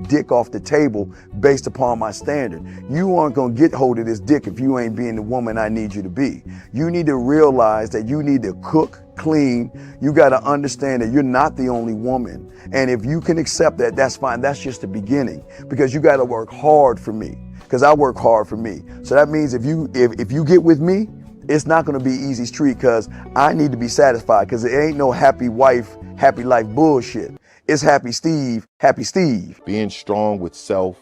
dick off the table based upon my standard. You aren't gonna get hold of this dick if you ain't being the woman I need you to be. You need to realize that you need to cook, clean. You gotta understand that you're not the only woman. And if you can accept that, that's fine. That's just the beginning, because you gotta work hard for me, because I work hard for me. So that means if you get with me, it's not gonna be easy street, because I need to be satisfied, because it ain't no happy wife, happy life bullshit. It's happy Steve, happy Steve. Being strong with self,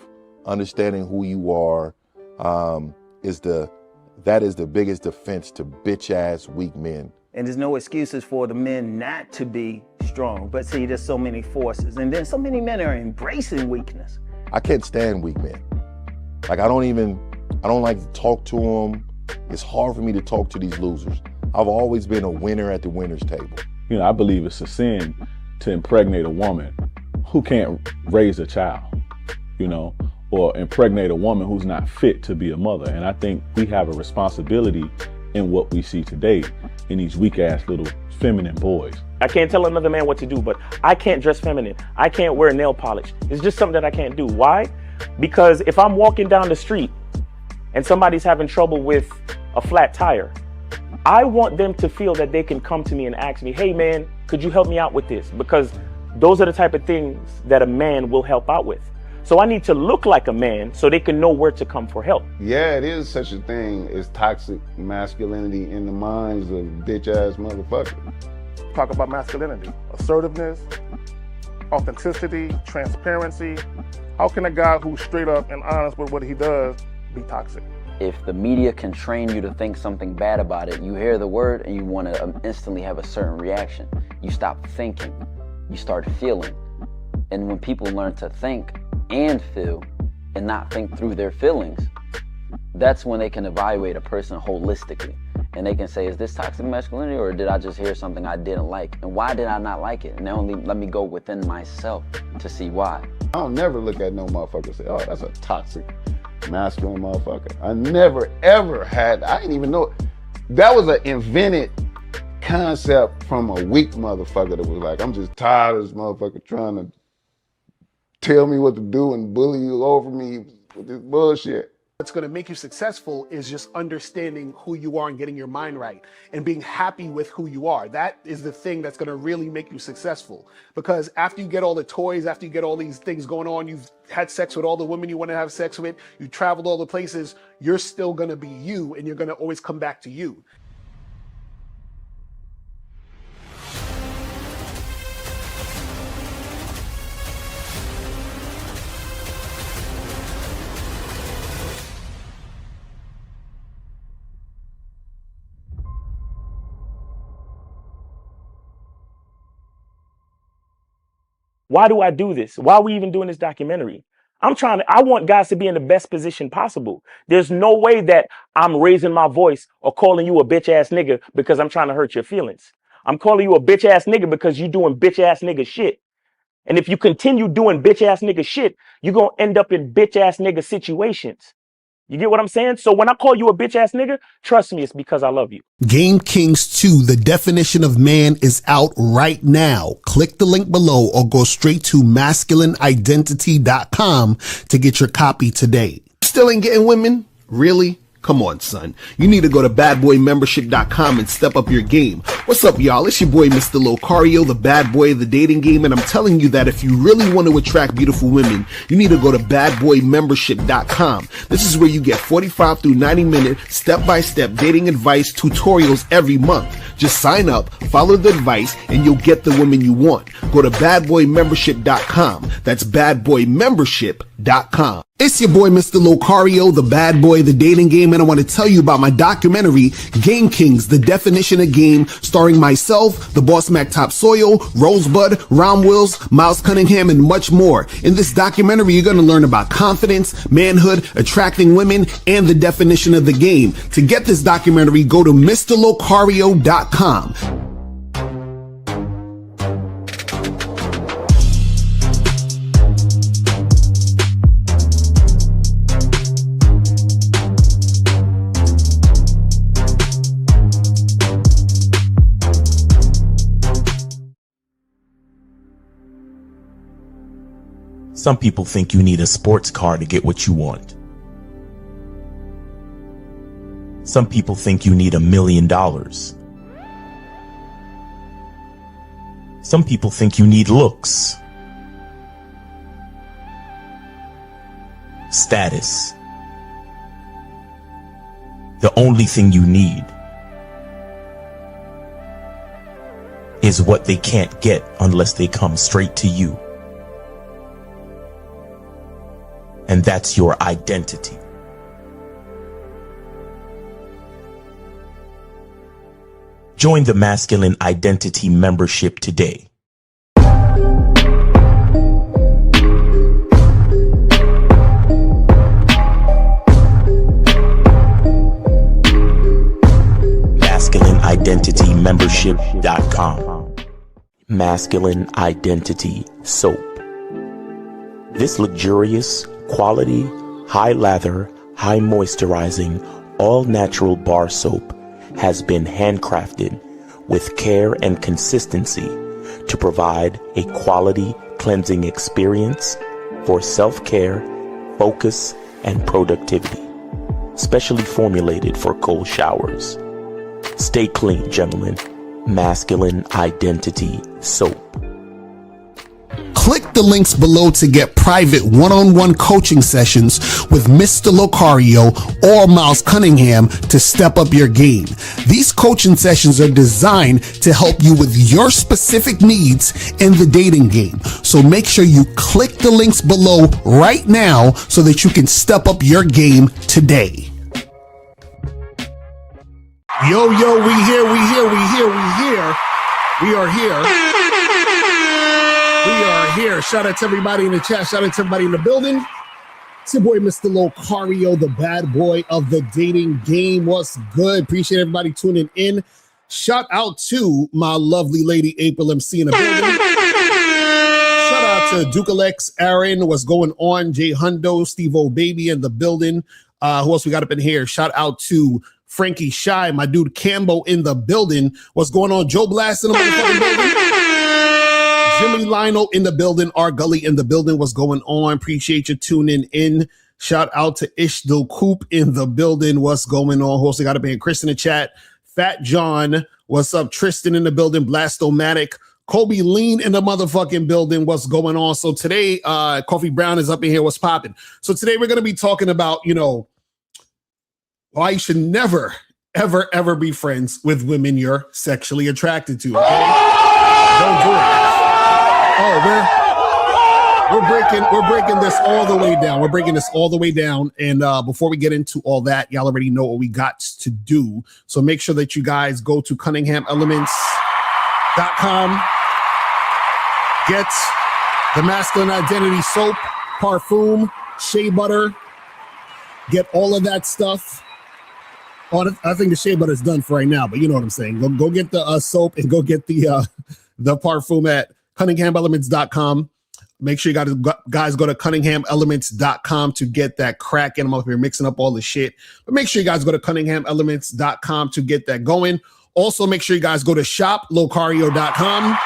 understanding who you are, that is the biggest defense to bitch ass weak men. And there's no excuses for the men not to be strong. But see, there's so many forces, and then so many men are embracing weakness. I can't stand weak men. Like I don't like to talk to them. It's hard for me to talk to these losers. I've always been a winner at the winner's table. You know, I believe it's a sin to impregnate a woman who can't raise a child, you know, or impregnate a woman who's not fit to be a mother. And I think we have a responsibility in what we see today in these weak ass little feminine boys. I can't tell another man what to do, but I can't dress feminine. I can't wear nail polish. It's just something that I can't do. Why? Because if I'm walking down the street and somebody's having trouble with a flat tire, I want them to feel that they can come to me and ask me, hey man, could you help me out with this? Because those are the type of things that a man will help out with. So I need to look like a man so they can know where to come for help. Yeah, it is such a thing as toxic masculinity in the minds of bitch ass motherfuckers. Talk about masculinity, assertiveness, authenticity, transparency. How can a guy who's straight up and honest with what he does be toxic? If the media can train you to think something bad about it, you hear the word and you want to instantly have a certain reaction. You stop thinking, you start feeling. And when people learn to think and feel and not think through their feelings, that's when they can evaluate a person holistically. And they can say, is this toxic masculinity, or did I just hear something I didn't like? And why did I not like it? And only let me go within myself to see why. I don't never look at no motherfucker and say, oh, that's a toxic masculine motherfucker. I never ever had, I didn't even know. That was an invented concept from a weak motherfucker that was like, I'm just tired of this motherfucker trying to tell me what to do and bully you over me with this bullshit. What's going to make you successful is just understanding who you are and getting your mind right and being happy with who you are. That is the thing that's going to really make you successful. Because after you get all the toys, after you get all these things going on, you've had sex with all the women you want to have sex with, you traveled all the places, you're still going to be you, and you're going to always come back to you. Why do I do this? Why are we even doing this documentary? I want guys to be in the best position possible. There's no way that I'm raising my voice or calling you a bitch ass nigga because I'm trying to hurt your feelings. I'm calling you a bitch ass nigga because you're doing bitch ass nigga shit. And if you continue doing bitch ass nigga shit, you're going to end up in bitch ass nigga situations. You get what I'm saying? So when I call you a bitch ass nigga, trust me, it's because I love you. Game Kings 2, The Definition of Man, is out right now. Click the link below or go straight to masculineidentity.com to get your copy today. Still ain't getting women? Really? Come on, son. You need to go to badboymembership.com and step up your game. What's up, y'all? It's your boy, Mr. Locario, the bad boy of the dating game, and I'm telling you that if you really want to attract beautiful women, you need to go to badboymembership.com. This is where you get 45 through 90-minute step-by-step dating advice tutorials every month. Just sign up, follow the advice, and you'll get the woman you want. Go to badboymembership.com. That's badboymembership.com. It's your boy, Mr. Locario, the bad boy of the dating game, and I want to tell you about my documentary, Game Kings, The Definition of Game, starring myself, the Boss Mac Top Soil, Rosebud, Ron Wills, Miles Cunningham, and much more. In this documentary, you're going to learn about confidence, manhood, attracting women, and the definition of the game. To get this documentary, go to MrLocario.com. Some people think you need a sports car to get what you want. Some people think you need $1 million. Some people think you need looks, status. The only thing you need is what they can't get unless they come straight to you. And that's your identity. Join the Masculine Identity membership today. MasculineIdentityMembership.com. Masculine Identity Soap. This luxurious, quality, high lather, high moisturizing, all natural bar soap has been handcrafted with care and consistency to provide a quality cleansing experience for self-care, focus, and productivity. Specially formulated for cold showers. Stay clean, gentlemen. Masculine Identity Soap. Click the links below to get private one-on-one coaching sessions with Mr. Locario or Miles Cunningham to step up your game. These coaching sessions are designed to help you with your specific needs in the dating game. So make sure you click the links below right now so that you can step up your game today. Yo, we here. We are here. We are here. Shout out to everybody in the chat. Shout out to everybody in the building. It's your boy, Mr. Locario, the bad boy of the dating game. What's good? Appreciate everybody tuning in. Shout out to my lovely lady, April MC in the building. Shout out to Duke Alex, Aaron. What's going on? Jay Hundo, Steve O Baby in the building. Who else we got up in here? Shout out to Frankie Shy, my dude Cambo in the building. What's going on? Joe Blast in the motherfucking building. Jimmy Lionel in the building. R Gully in the building. What's going on? Appreciate you tuning in. Shout out to Ishdil Coop in the building. What's going on? Who else we got up in here? Chris in the chat. Fat John. What's up? Tristan in the building. Blastomatic. Kobe Lean in the motherfucking building. What's going on? So today, Coffee Brown is up in here. What's popping? So today we're going to be talking about, why you should never, ever be friends with women you're sexually attracted to. Okay? Don't do it. Oh, we're breaking this all the way down. We're breaking this all the way down. And before we get into all that, y'all already know what we got to do. So make sure that you guys go to CunninghamElements.com. Get the Masculine Identity Soap, Parfum, Shea Butter. Get all of that stuff. Oh, I think the shea butter is done for right now, but you know what I'm saying. Go get the soap and go get the parfum at CunninghamElements.com. Make sure you guys go to CunninghamElements.com to get that crack. And I'm up here mixing up all the shit. But make sure you guys go to CunninghamElements.com to get that going. Also, make sure you guys go to shoplocario.com.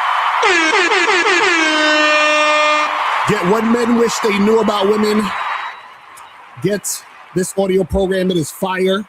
Get what men wish they knew about women. Get this audio program. It is fire.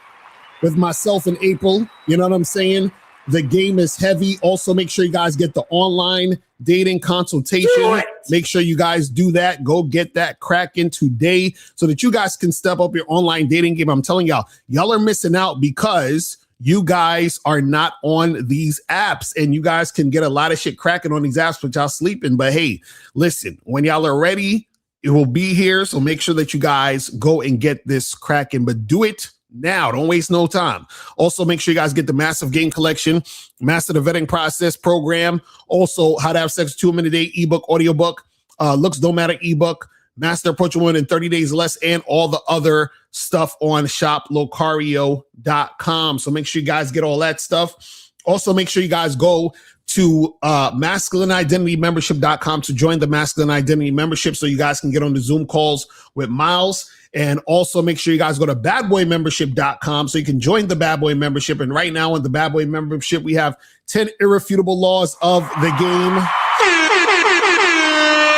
With myself and April, you know what I'm saying? The game is heavy. Also, make sure you guys get the online dating consultation. Make sure you guys do that. Go get that cracking today so that you guys can step up your online dating game. I'm telling y'all are missing out because you guys are not on these apps and you guys can get a lot of shit cracking on these apps, but y'all sleeping. But hey, listen, when y'all are ready, it will be here. So make sure that you guys go and get this cracking, but do it now. Don't waste no time. Also, make sure you guys get the Massive Game Collection, Master the Vetting Process program, also How to Have Sex with 2 Women a Day ebook, audiobook, Looks Don't Matter ebook, Master Approach a Woman in 30 Days or Less, and all the other stuff on shoplocario.com. So make sure you guys get all that stuff. Also, make sure you guys go to masculineidentitymembership.com to join the Masculine Identity membership so you guys can get on the Zoom calls with Miles. And also make sure you guys go to badboymembership.com so you can join the Bad Boy membership. And right now in the Bad Boy membership, we have 10 irrefutable laws of the game.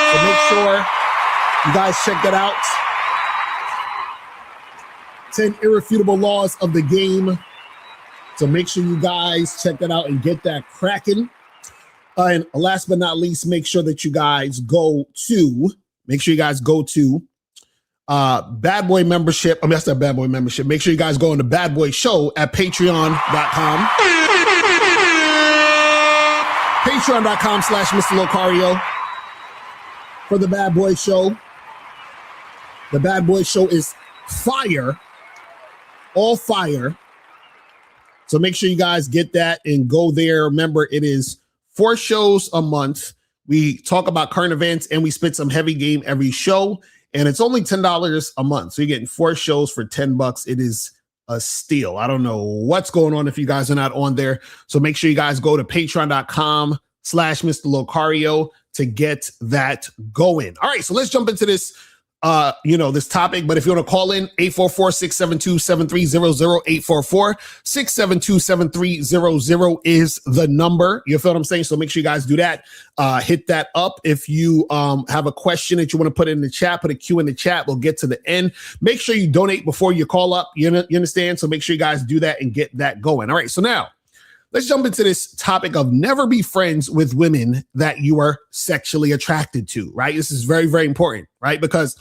So make sure You guys check that out. 10 irrefutable laws of the game. So make sure you guys check that out and get that cracking. And last but not least, make sure that you guys go to Bad Boy membership. I mean, that's not Bad Boy membership. Make sure you guys go on the Bad Boy Show at patreon.com. Patreon.com/Mr. Locario for the Bad Boy Show. The Bad Boy Show is fire. All fire. So make sure you guys get that and go there. Remember, it is 4 shows a month. We talk about current events and we spit some heavy game every show. And it's only $10 a month. So you're getting 4 shows for $10. It is a steal. I don't know what's going on if you guys are not on there. So make sure you guys go to patreon.com/Mr. Locario to get that going. All right, so let's jump into this this topic. But if you want to call in, 844-672-7300, 844-672-7300 is the number. You feel what I'm saying? So make sure you guys do that. Hit that up. If you have a question that you want to put in the chat, put a Q in the chat. We'll get to the end. Make sure you donate before you call up. You understand? So make sure you guys do that and get that going. All right, so now let's jump into this topic of never be friends with women that you are sexually attracted to, right? This is very, very important, right? Because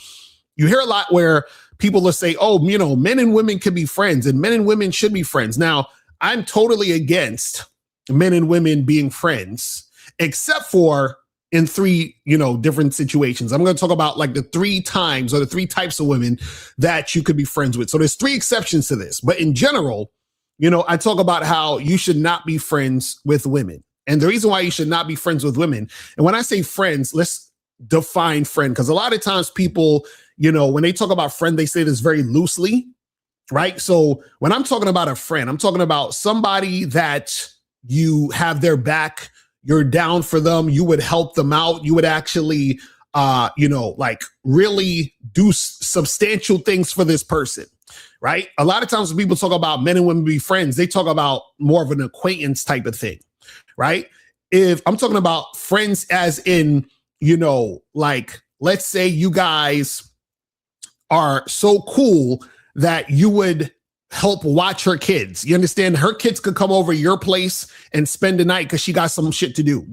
you hear a lot where people will say, oh, men and women can be friends and men and women should be friends. Now, I'm totally against men and women being friends, except for in 3, different situations. I'm going to talk about like the 3 times or the 3 types of women that you could be friends with. So there's 3 exceptions to this, but in general, I talk about how you should not be friends with women. And the reason why you should not be friends with women, and when I say friends, let's define friend, because a lot of times people, when they talk about friend, they say this very loosely, right? So when I'm talking about a friend, I'm talking about somebody that you have their back, you're down for them, you would help them out, you would actually, really do substantial things for this person. Right? A lot of times when people talk about men and women be friends, they talk about more of an acquaintance type of thing, right? If I'm talking about friends as in, let's say you guys are so cool that you would help watch her kids. You understand? Her kids could come over your place and spend the night because she got some shit to do.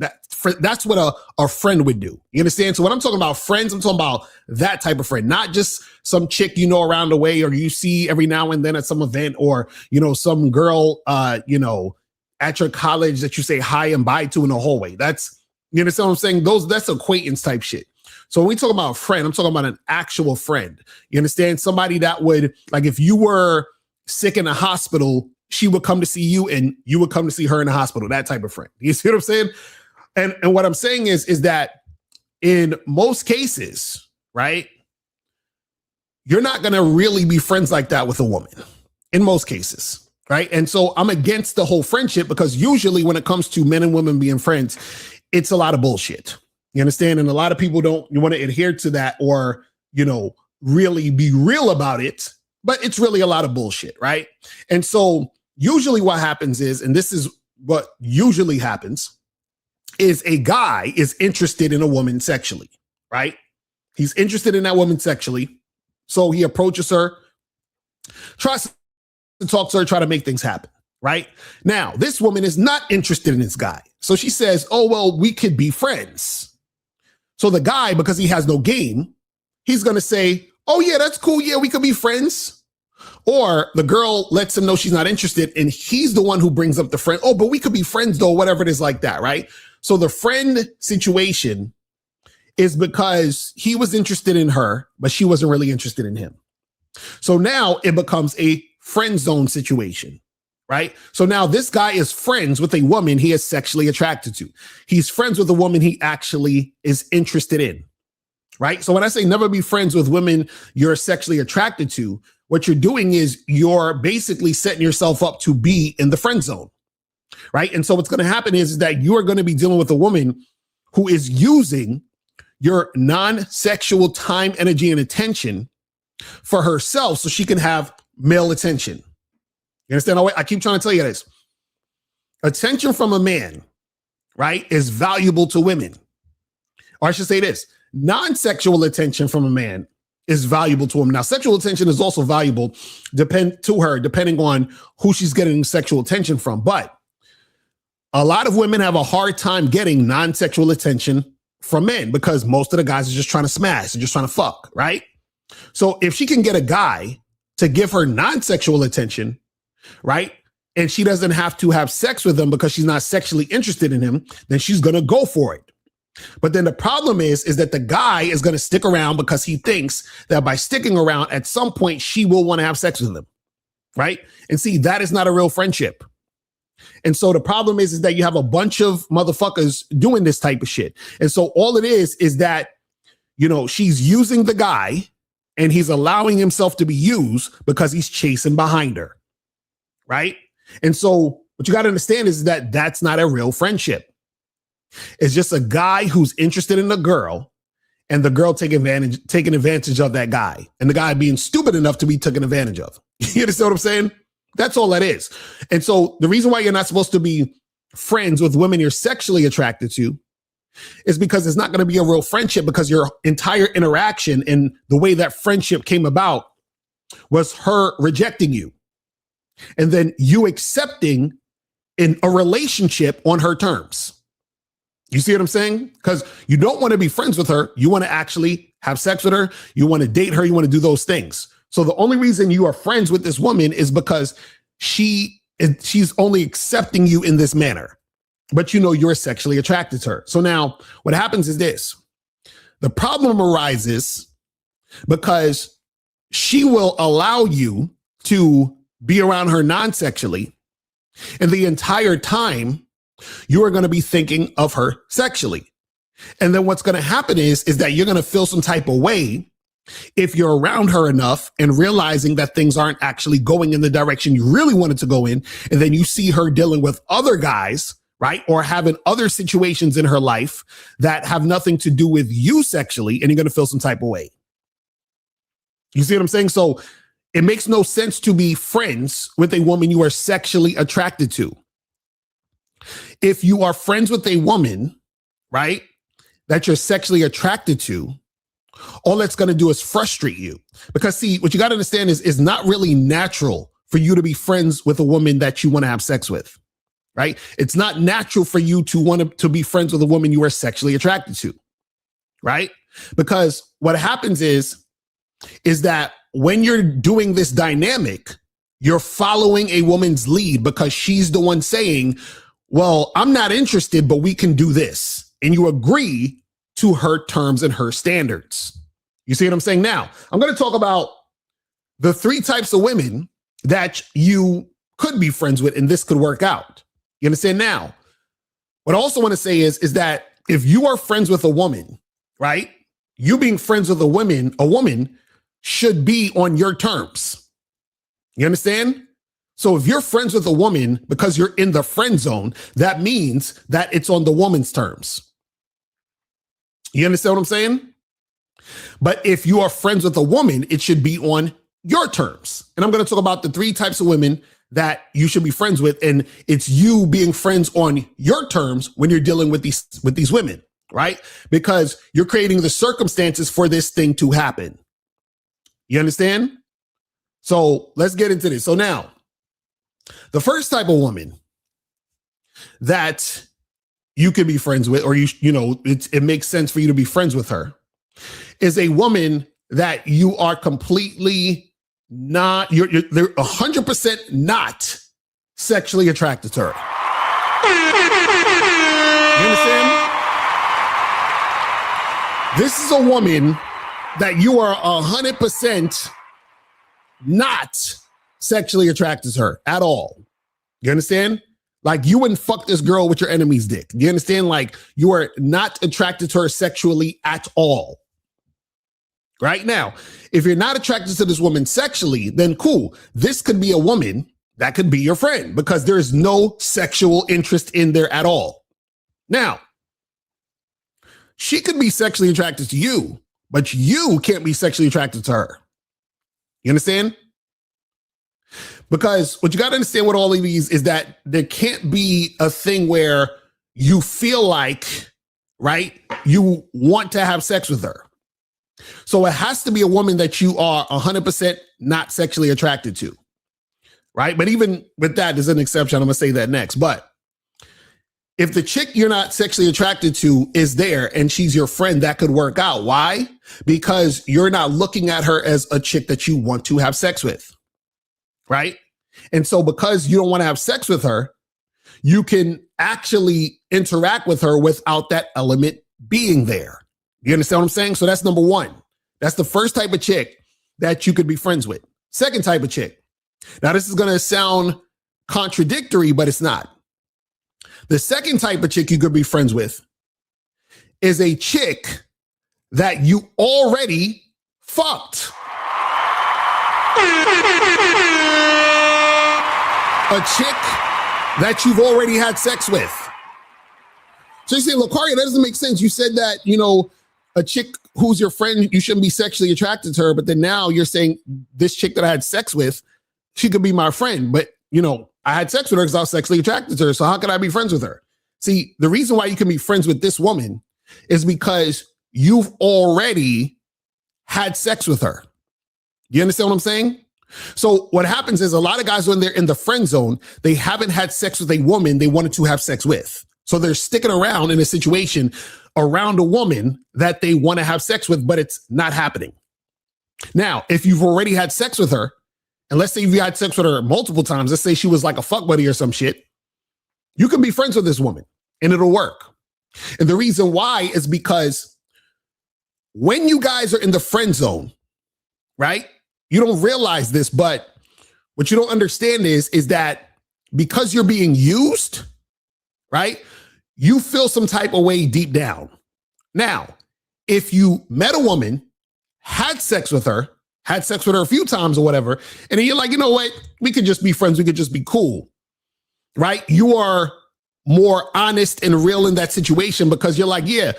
That's what a friend would do. You understand? So when I'm talking about friends, I'm talking about that type of friend, not just some chick around the way or you see every now and then at some event or, some girl, at your college that you say hi and bye to in the hallway. That's, you understand what I'm saying? That's acquaintance type shit. So when we talk about a friend, I'm talking about an actual friend. You understand? Somebody that would, like, if you were sick in a hospital, she would come to see you and you would come to see her in the hospital, that type of friend. You see what I'm saying? And what I'm saying is that in most cases, right, you're not going to really be friends like that with a woman in most cases, right? And so I'm against the whole friendship because usually when it comes to men and women being friends, it's a lot of bullshit. You understand? And a lot of people don't want to adhere to that or, really be real about it. But it's really a lot of bullshit, right? And so usually what happens is, and this is what usually happens, is a guy is interested in a woman sexually, right? He's interested in that woman sexually. So he approaches her, tries to talk to her, try to make things happen, right? Now, this woman is not interested in this guy. So she says, oh, well, we could be friends. So the guy, because he has no game, he's going to say, oh, yeah, that's cool. Yeah, we could be friends. Or the girl lets him know she's not interested and he's the one who brings up the friend. Oh, but we could be friends though, whatever it is like that, right? So the friend situation is because he was interested in her, but she wasn't really interested in him. So now it becomes a friend zone situation, right? So now this guy is friends with a woman he is sexually attracted to. He's friends with a woman he actually is interested in. Right? So when I say never be friends with women you're sexually attracted to, what you're doing is you're basically setting yourself up to be in the friend zone. Right? And so what's going to happen is that you are going to be dealing with a woman who is using your non-sexual time, energy, and attention for herself so she can have male attention. You understand? I keep trying to tell you this. Attention from a man, right, is valuable to women. Or I should say this. non-sexual attention from a man is valuable to him. Now, sexual attention is also valuable depending on who she's getting sexual attention from. But a lot of women have a hard time getting non-sexual attention from men because most of the guys are just trying to smash, they're just trying to fuck, right? So if she can get a guy to give her non-sexual attention, right, and she doesn't have to have sex with him because she's not sexually interested in him, then she's going to go for it. But then the problem is that the guy is going to stick around because he thinks that by sticking around at some point, she will want to have sex with him, right? And see, that is not a real friendship. And so the problem is that you have a bunch of motherfuckers doing this type of shit. And so all it is that, you know, she's using the guy and he's allowing himself to be used because he's chasing behind her, right? And so what you got to understand is that that's not a real friendship. It's just a guy who's interested in a girl and the girl taking advantage of that guy and the guy being stupid enough to be taken advantage of. You understand what I'm saying? That's all that is. And so the reason why you're not supposed to be friends with women you're sexually attracted to is because it's not going to be a real friendship, because your entire interaction and the way that friendship came about was her rejecting you and then you accepting in a relationship on her terms. You see what I'm saying? Because you don't want to be friends with her. You want to actually have sex with her. You want to date her. You want to do those things. So the only reason you are friends with this woman is because she's only accepting you in this manner, but you know you're sexually attracted to her. So now what happens is this. The problem arises because she will allow you to be around her non-sexually, and the entire time you are going to be thinking of her sexually. And then what's going to happen is that you're going to feel some type of way if you're around her enough and realizing that things aren't actually going in the direction you really wanted to go in. And then you see her dealing with other guys, right? Or having other situations in her life that have nothing to do with you sexually, and you're going to feel some type of way. You see what I'm saying? So it makes no sense to be friends with a woman you are sexually attracted to. If you are friends with a woman, right, that you're sexually attracted to, all that's going to do is frustrate you. Because see, what you got to understand is it's not really natural for you to be friends with a woman that you want to have sex with, right? It's not natural for you to want to be friends with a woman you are sexually attracted to, right? Because what happens is that when you're doing this dynamic, you're following a woman's lead because she's the one saying, well, I'm not interested, but we can do this. And you agree to her terms and her standards. You see what I'm saying? Now, I'm going to talk about the 3 types of women that you could be friends with, and this could work out. You understand? Now, what I also want to say is that if you are friends with a woman, right, you being friends with a woman should be on your terms. You understand? So if you're friends with a woman because you're in the friend zone, that means that it's on the woman's terms. You understand what I'm saying? But if you are friends with a woman, it should be on your terms. And I'm going to talk about the 3 types of women that you should be friends with. And it's you being friends on your terms when you're dealing with these women, right? Because you're creating the circumstances for this thing to happen. You understand? So let's get into this. So now, the first type of woman that you can be friends with, or it makes sense for you to be friends with her, is a woman that you are completely not, they're 100% not sexually attracted to her. You understand? This is a woman that you are 100% not sexually attracted to her at all. You understand? Like, you wouldn't fuck this girl with your enemy's dick. You understand? Like, you are not attracted to her sexually at all. Right now, if you're not attracted to this woman sexually, then cool. This could be a woman that could be your friend because there is no sexual interest in there at all. Now, she could be sexually attracted to you, but you can't be sexually attracted to her. You understand? Because what you got to understand with all of these is that there can't be a thing where you feel like right? You want to have sex with her. So it has to be a woman that you are 100% not sexually attracted to, right? But even with that, there's an exception. I'm going to say that next. But if the chick you're not sexually attracted to is there and she's your friend, that could work out. Why? Because you're not looking at her as a chick that you want to have sex with, right? And so because you don't want to have sex with her, you can actually interact with her without that element being there. You understand what I'm saying? So that's number one. That's the first type of chick that you could be friends with. Second type of chick. Now, this is going to sound contradictory, but it's not. The second type of chick you could be friends with is a chick that you already fucked. A chick that you've already had sex with. So you say, Locario, that doesn't make sense. You said that, a chick who's your friend, you shouldn't be sexually attracted to her. But then now you're saying this chick that I had sex with, she could be my friend. But, I had sex with her because I was sexually attracted to her. So how could I be friends with her? See, the reason why you can be friends with this woman is because you've already had sex with her. You understand what I'm saying? So what happens is a lot of guys, when they're in the friend zone, they haven't had sex with a woman they wanted to have sex with. So they're sticking around in a situation around a woman that they want to have sex with, but it's not happening. Now, if you've already had sex with her, and let's say you had sex with her multiple times, let's say she was like a fuck buddy or some shit, you can be friends with this woman and it'll work. And the reason why is because when you guys are in the friend zone, right? You don't realize this, but what you don't understand is that because you're being used, right? You feel some type of way deep down. Now, if you met a woman, had sex with her a few times or whatever, and then you're like, you know what? We could just be friends. We could just be cool, right? You are more honest and real in that situation because you're like, yeah,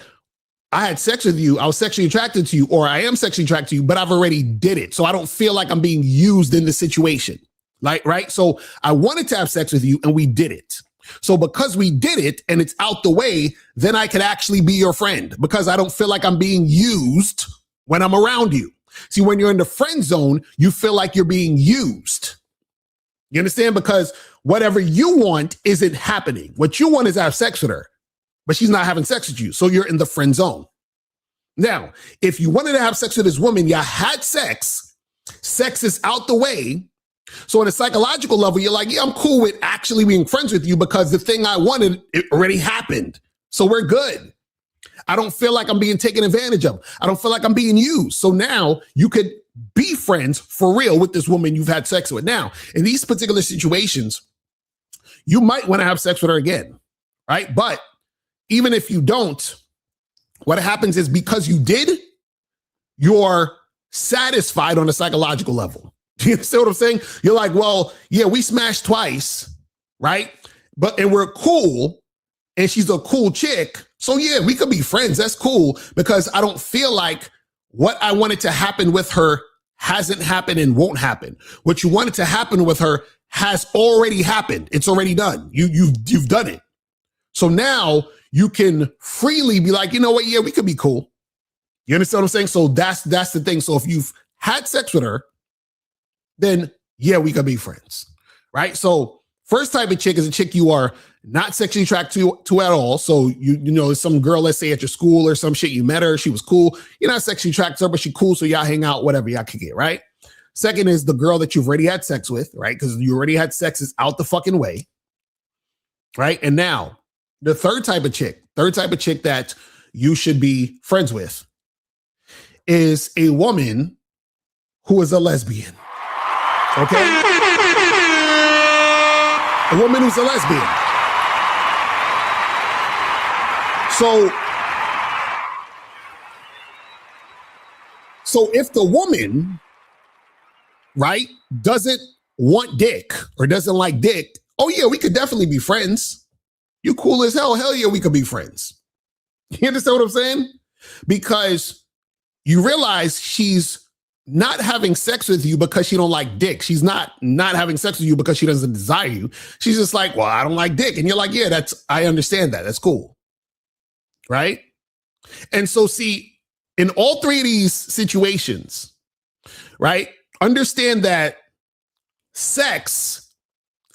I had sex with you. I was sexually attracted to you, or I am sexually attracted to you, but I've already did it. So I don't feel like I'm being used in the situation. Like, right? So I wanted to have sex with you and we did it. So because we did it and it's out the way, then I can actually be your friend because I don't feel like I'm being used when I'm around you. See, when you're in the friend zone, you feel like you're being used. You understand? Because whatever you want isn't happening. What you want is to have sex with her, but she's not having sex with you. So you're in the friend zone. Now, if you wanted to have sex with this woman, you had sex is out the way. So on a psychological level, you're like, yeah, I'm cool with actually being friends with you because the thing I wanted, it already happened. So we're good. I don't feel like I'm being taken advantage of. I don't feel like I'm being used. So now you could be friends for real with this woman you've had sex with. Now, in these particular situations, you might want to have sex with her again, right? But even if you don't, what happens is because you did, you're satisfied on a psychological level. You understand what I'm saying? You're like, well, yeah, we smashed twice, right? And we're cool, and she's a cool chick. So yeah, we could be friends. That's cool because I don't feel like what I wanted to happen with her hasn't happened and won't happen. What you wanted to happen with her has already happened. It's already done. You've done it. So now you can freely be like, you know what? Yeah, we could be cool. You understand what I'm saying? So that's the thing. So if you've had sex with her, then yeah, we could be friends, right? So first type of chick is a chick you are not sexually attracted to at all. So you know, some girl, let's say at your school or some shit, you met her, she was cool. You're not sexually attracted to her, but she's cool. So y'all hang out, whatever y'all can get, right? Second is the girl that you've already had sex with, right? Because you already had sex is out the fucking way, right? And now the third type of chick that you should be friends with is a woman who is a lesbian. Okay? A woman who's a lesbian. So if the woman, right, doesn't want dick or doesn't like dick, oh yeah, we could definitely be friends. You cool as hell. Hell yeah, we could be friends. You understand what I'm saying? Because you realize she's not having sex with you because she don't like dick. She's not having sex with you because she doesn't desire you. She's just like, well, I don't like dick. And you're like, yeah, I understand that. That's cool. Right? And so see, in all three of these situations, right, understand that sex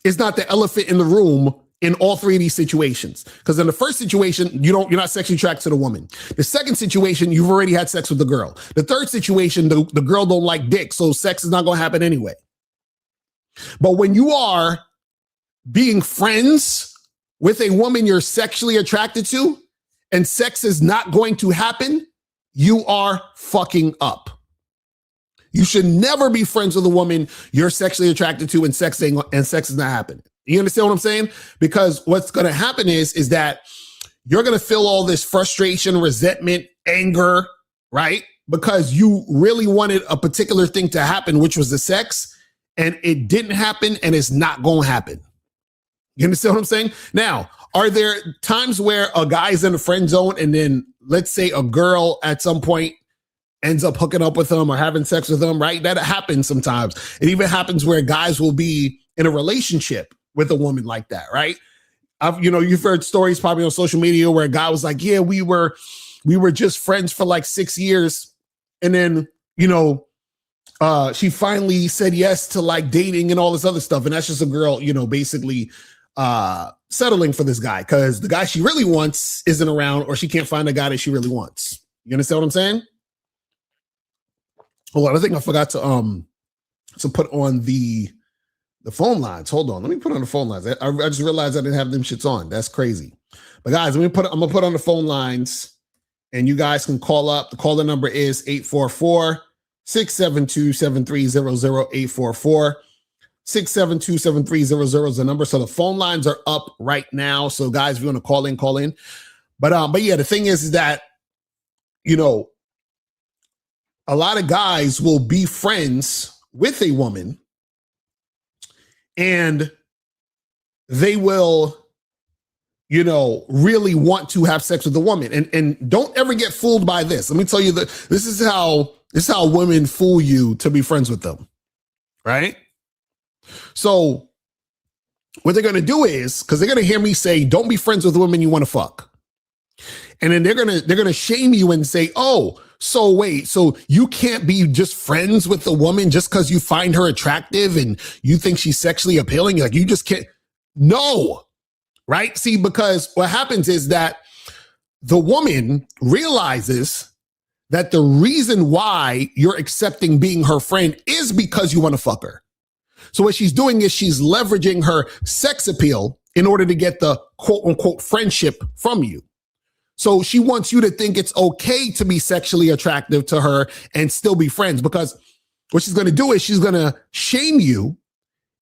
is not the elephant in the room in all three of these situations. Because in the first situation, you're not sexually attracted to the woman. The second situation, you've already had sex with the girl. The third situation, the girl don't like dick, so sex is not going to happen anyway. But when you are being friends with a woman you're sexually attracted to and sex is not going to happen, you are fucking up. You should never be friends with a woman you're sexually attracted to and sex is not happening. You understand what I'm saying? Because what's going to happen is that you're going to feel all this frustration, resentment, anger, right? Because you really wanted a particular thing to happen, which was the sex, and it didn't happen and it's not going to happen. You understand what I'm saying? Now, are there times where a guy's in the friend zone and then let's say a girl at some point ends up hooking up with him or having sex with him, right? That happens sometimes. It even happens where guys will be in a relationship with a woman like that, right? You've heard stories probably on social media where a guy was like, yeah, we were just friends for like 6 years. And then, she finally said yes to like dating and all this other stuff. And that's just a girl, basically settling for this guy because the guy she really wants isn't around or she can't find a guy that she really wants. You understand what I'm saying? Hold on, I think I forgot to put on the phone lines. Hold on, let me put on the phone lines. I just realized I didn't have them shits on. That's crazy. But guys, I'm gonna put on the phone lines and you guys can call up. The caller number is 844-672-7300, 844-672-7300 is the number. So the phone lines are up right now. So guys, if you want to call in, call in. But yeah, the thing is that, a lot of guys will be friends with a woman and they will, really want to have sex with the woman. And don't ever get fooled by this. Let me tell you that this is how women fool you to be friends with them. Right? So what they're going to do is, because they're going to hear me say, don't be friends with women you want to fuck. And then they're going to shame you and say, oh, so wait, so you can't be just friends with the woman just because you find her attractive and you think she's sexually appealing? Like you just can't. No, right? See, because what happens is that the woman realizes that the reason why you're accepting being her friend is because you want to fuck her. So what she's doing is she's leveraging her sex appeal in order to get the quote unquote friendship from you. So she wants you to think it's okay to be sexually attractive to her and still be friends, because what she's going to do is she's going to shame you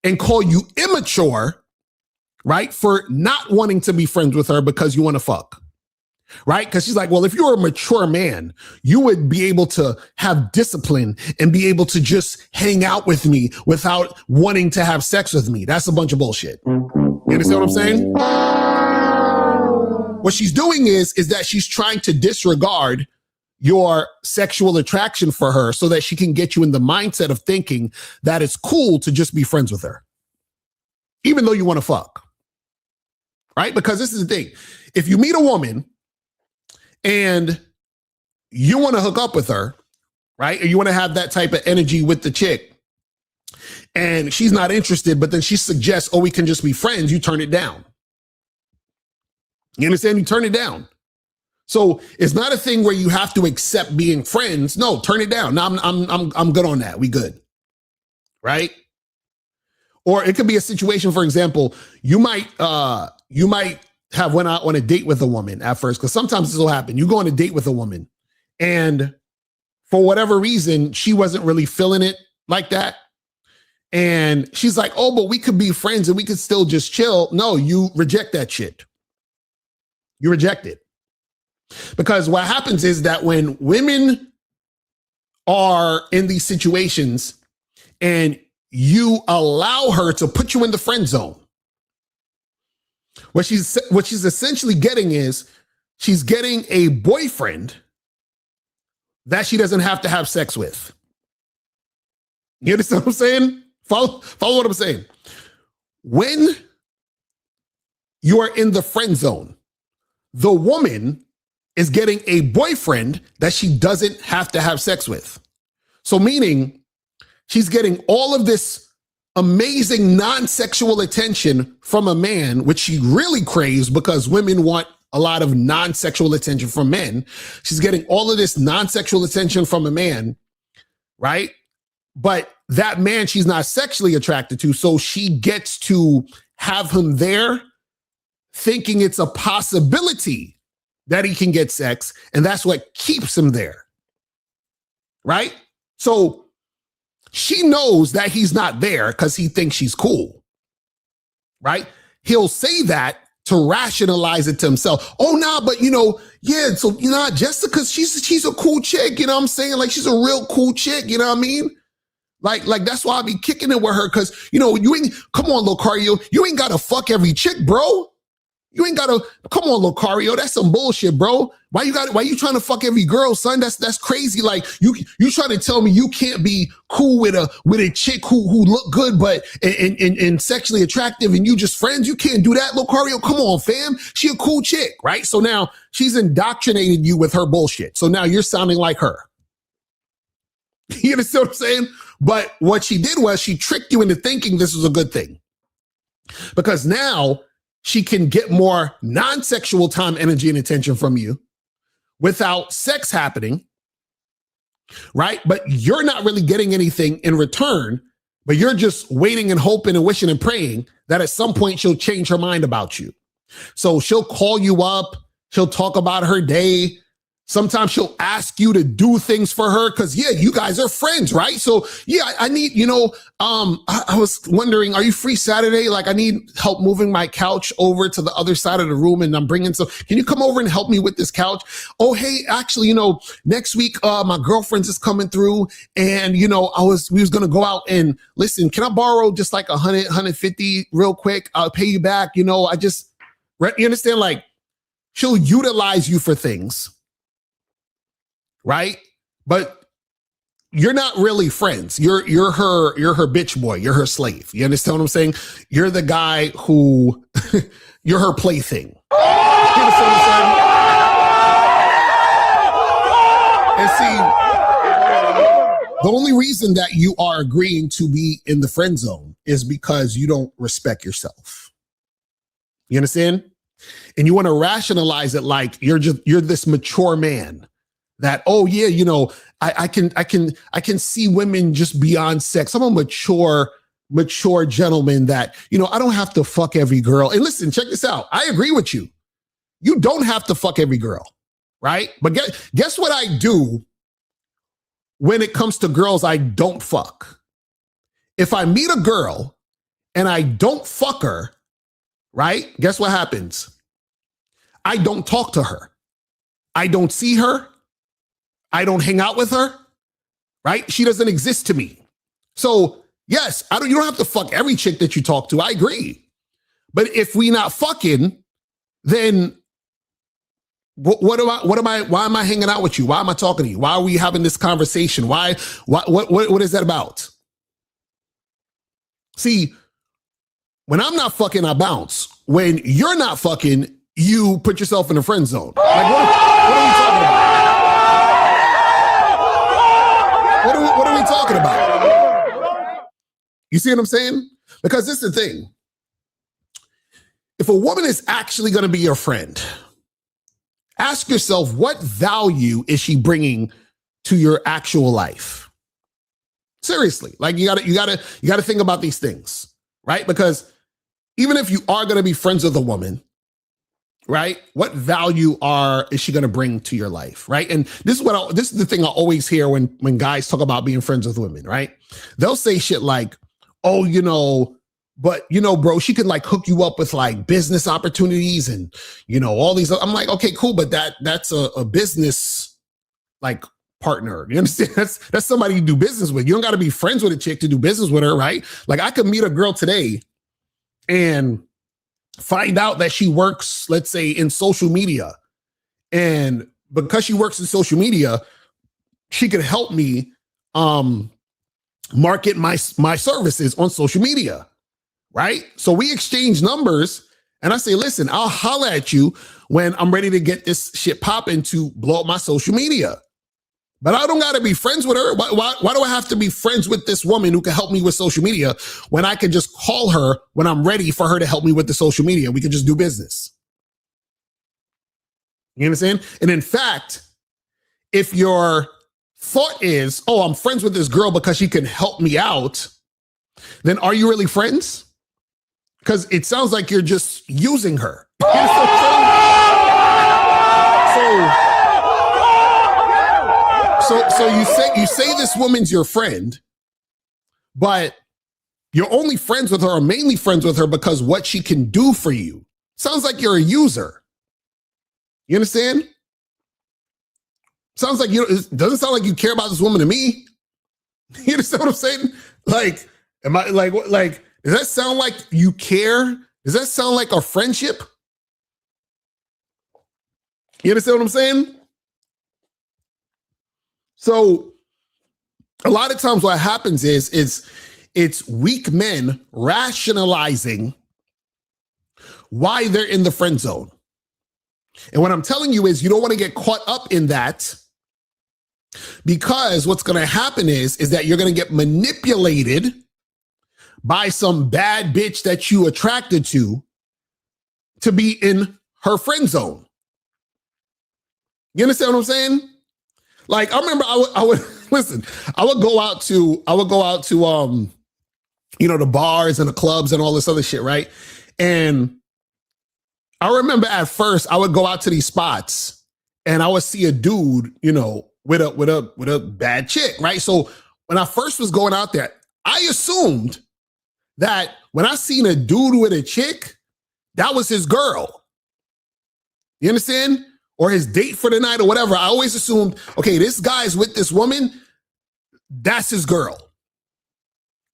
and call you immature, right? For not wanting to be friends with her because you want to fuck, right? Because she's like, well, if you're a mature man, you would be able to have discipline and be able to just hang out with me without wanting to have sex with me. That's a bunch of bullshit. You understand what I'm saying? What she's doing is that she's trying to disregard your sexual attraction for her so that she can get you in the mindset of thinking that it's cool to just be friends with her, even though you want to fuck, right? Because this is the thing. If you meet a woman and you want to hook up with her, right? Or you want to have that type of energy with the chick and she's not interested, but then she suggests, oh, we can just be friends, you turn it down. You understand? You turn it down. So it's not a thing where you have to accept being friends. No, turn it down. No, I'm good on that. We good. Right? Or it could be a situation, for example, you might have went out on a date with a woman at first, because sometimes this will happen. You go on a date with a woman and for whatever reason, she wasn't really feeling it like that. And she's like, oh, but we could be friends and we could still just chill. No, you reject that shit. You reject it. Because what happens is that when women are in these situations and you allow her to put you in the friend zone, what she's essentially getting is she's getting a boyfriend that she doesn't have to have sex with. You understand what I'm saying? Follow what I'm saying. When you are in the friend zone, the woman is getting a boyfriend that she doesn't have to have sex with. So meaning she's getting all of this amazing non-sexual attention from a man, which she really craves because women want a lot of non-sexual attention from men. She's getting all of this non-sexual attention from a man, right? But that man she's not sexually attracted to, so she gets to have him there thinking it's a possibility that he can get sex, and that's what keeps him there, right? So she knows that he's not there because he thinks she's cool, right? He'll say that to rationalize it to himself. Oh, nah, but yeah, so Jessica, she's a cool chick, you know what I'm saying? Like, she's a real cool chick, you know what I mean? Like that's why I be kicking it with her, because you ain't, come on, Locario, you ain't gotta fuck every chick, bro. You ain't gotta, come on, Locario, that's some bullshit, bro. Why you trying to fuck every girl, son? That's crazy. Like, you trying to tell me you can't be cool with a chick who look good but and sexually attractive and you just friends? You can't do that, Locario. Come on, fam. She a cool chick, right? So now she's indoctrinated you with her bullshit. So now you're sounding like her. You understand what I'm saying? But what she did was she tricked you into thinking this was a good thing. Because now she can get more non-sexual time, energy, and attention from you without sex happening, right? But you're not really getting anything in return, but you're just waiting and hoping and wishing and praying that at some point she'll change her mind about you. So she'll call you up, she'll talk about her day. Sometimes she'll ask you to do things for her because, yeah, you guys are friends, right? So, yeah, I need, I was wondering, are you free Saturday? Like, I need help moving my couch over to the other side of the room and I'm bringing some, can you come over and help me with this couch? Oh, hey, actually, next week, my girlfriend's is coming through and, we was going to go out and listen, can I borrow just like 100, 150 real quick? I'll pay you back. You understand? Like, she'll utilize you for things. Right? But you're not really friends. You're her bitch boy. You're her slave. You understand what I'm saying? You're the guy who you're her plaything. You understand what I'm saying? And see, the only reason that you are agreeing to be in the friend zone is because you don't respect yourself. You understand? And you want to rationalize it like you're this mature man. That, oh yeah, I can see women just beyond sex. I'm a mature gentleman that, I don't have to fuck every girl. And listen, check this out. I agree with you. You don't have to fuck every girl, right? But guess what I do when it comes to girls I don't fuck? If I meet a girl and I don't fuck her, right? Guess what happens? I don't talk to her. I don't see her. I don't hang out with her, right? She doesn't exist to me. So yes, you don't have to fuck every chick that you talk to. I agree. But if we not fucking, then why am I hanging out with you? Why am I talking to you? Why are we having this conversation? What is that about? See, when I'm not fucking, I bounce. When you're not fucking, you put yourself in the friend zone. Like, what are we talking about? What are we talking about? You see what I'm saying? Because this is the thing. If a woman is actually going to be your friend, ask yourself, what value is she bringing to your actual life? Seriously, like you gotta think about these things, right? Because even if you are going to be friends with a woman, right? What value is she going to bring to your life, right? And this is the thing I always hear when guys talk about being friends with women, right? They'll say shit like, "Oh, but bro, she could like hook you up with like business opportunities and all these." I'm like, okay, cool, but that's a business like partner. You understand? That's somebody you do business with. You don't got to be friends with a chick to do business with her, right? Like I could meet a girl today and find out that she works, let's say, in social media. And because she works in social media, she could help me market my services on social media, right? So we exchange numbers And I say, listen, I'll holler at you when I'm ready to get this shit popping to blow up my social media. But I don't got to be friends with her. Why do I have to be friends with this woman who can help me with social media when I can just call her when I'm ready for her to help me with the social media? We can just do business. You understand? And in fact, if your thought is, oh, I'm friends with this girl because she can help me out, then are you really friends? Because it sounds like you're just using her. So you say this woman's your friend, but you're only friends with her or mainly friends with her because what she can do for you. Sounds like you're a user. You understand? Sounds like it doesn't sound like you care about this woman to me. You understand what I'm saying? Like, am I like what? Like, does that sound like you care? Does that sound like a friendship? You understand what I'm saying? So a lot of times what happens is it's weak men rationalizing why they're in the friend zone. And what I'm telling you is you don't want to get caught up in that, because what's going to happen is that you're going to get manipulated by some bad bitch that you attracted to be in her friend zone. You understand what I'm saying? Like, I remember I would listen, I would go out to the bars and the clubs and all this other shit, right? And I remember at first I would go out to these spots and I would see a dude, with a bad chick, right? So when I first was going out there, I assumed that when I seen a dude with a chick, that was his girl. You understand? Or his date for the night or whatever. I always assumed, okay, this guy's with this woman, that's his girl.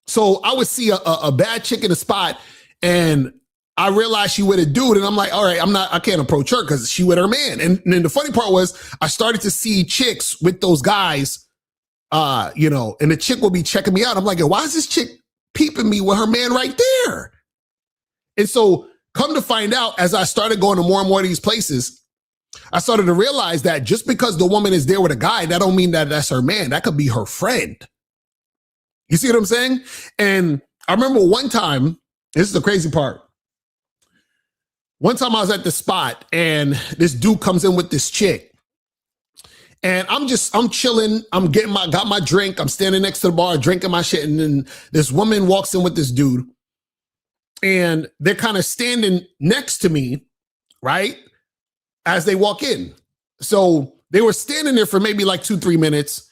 So I would see a bad chick in a spot and I realized she with a dude and I'm like, all right, I can't approach her because she with her man. And then the funny part was I started to see chicks with those guys, and the chick will be checking me out. I'm like, why is this chick peeping me with her man right there? And so come to find out, as I started going to more and more of these places, I started to realize that just because the woman is there with a guy, that don't mean that that's her man. That could be her friend. You see what I'm saying? And I remember one time, this is the crazy part. One time I was at the spot and this dude comes in with this chick. And I'm chilling. Got my drink. I'm standing next to the bar, drinking my shit. And then this woman walks in with this dude. And they're kind of standing next to me, right? As they walk in. So they were standing there for maybe like 2-3 minutes.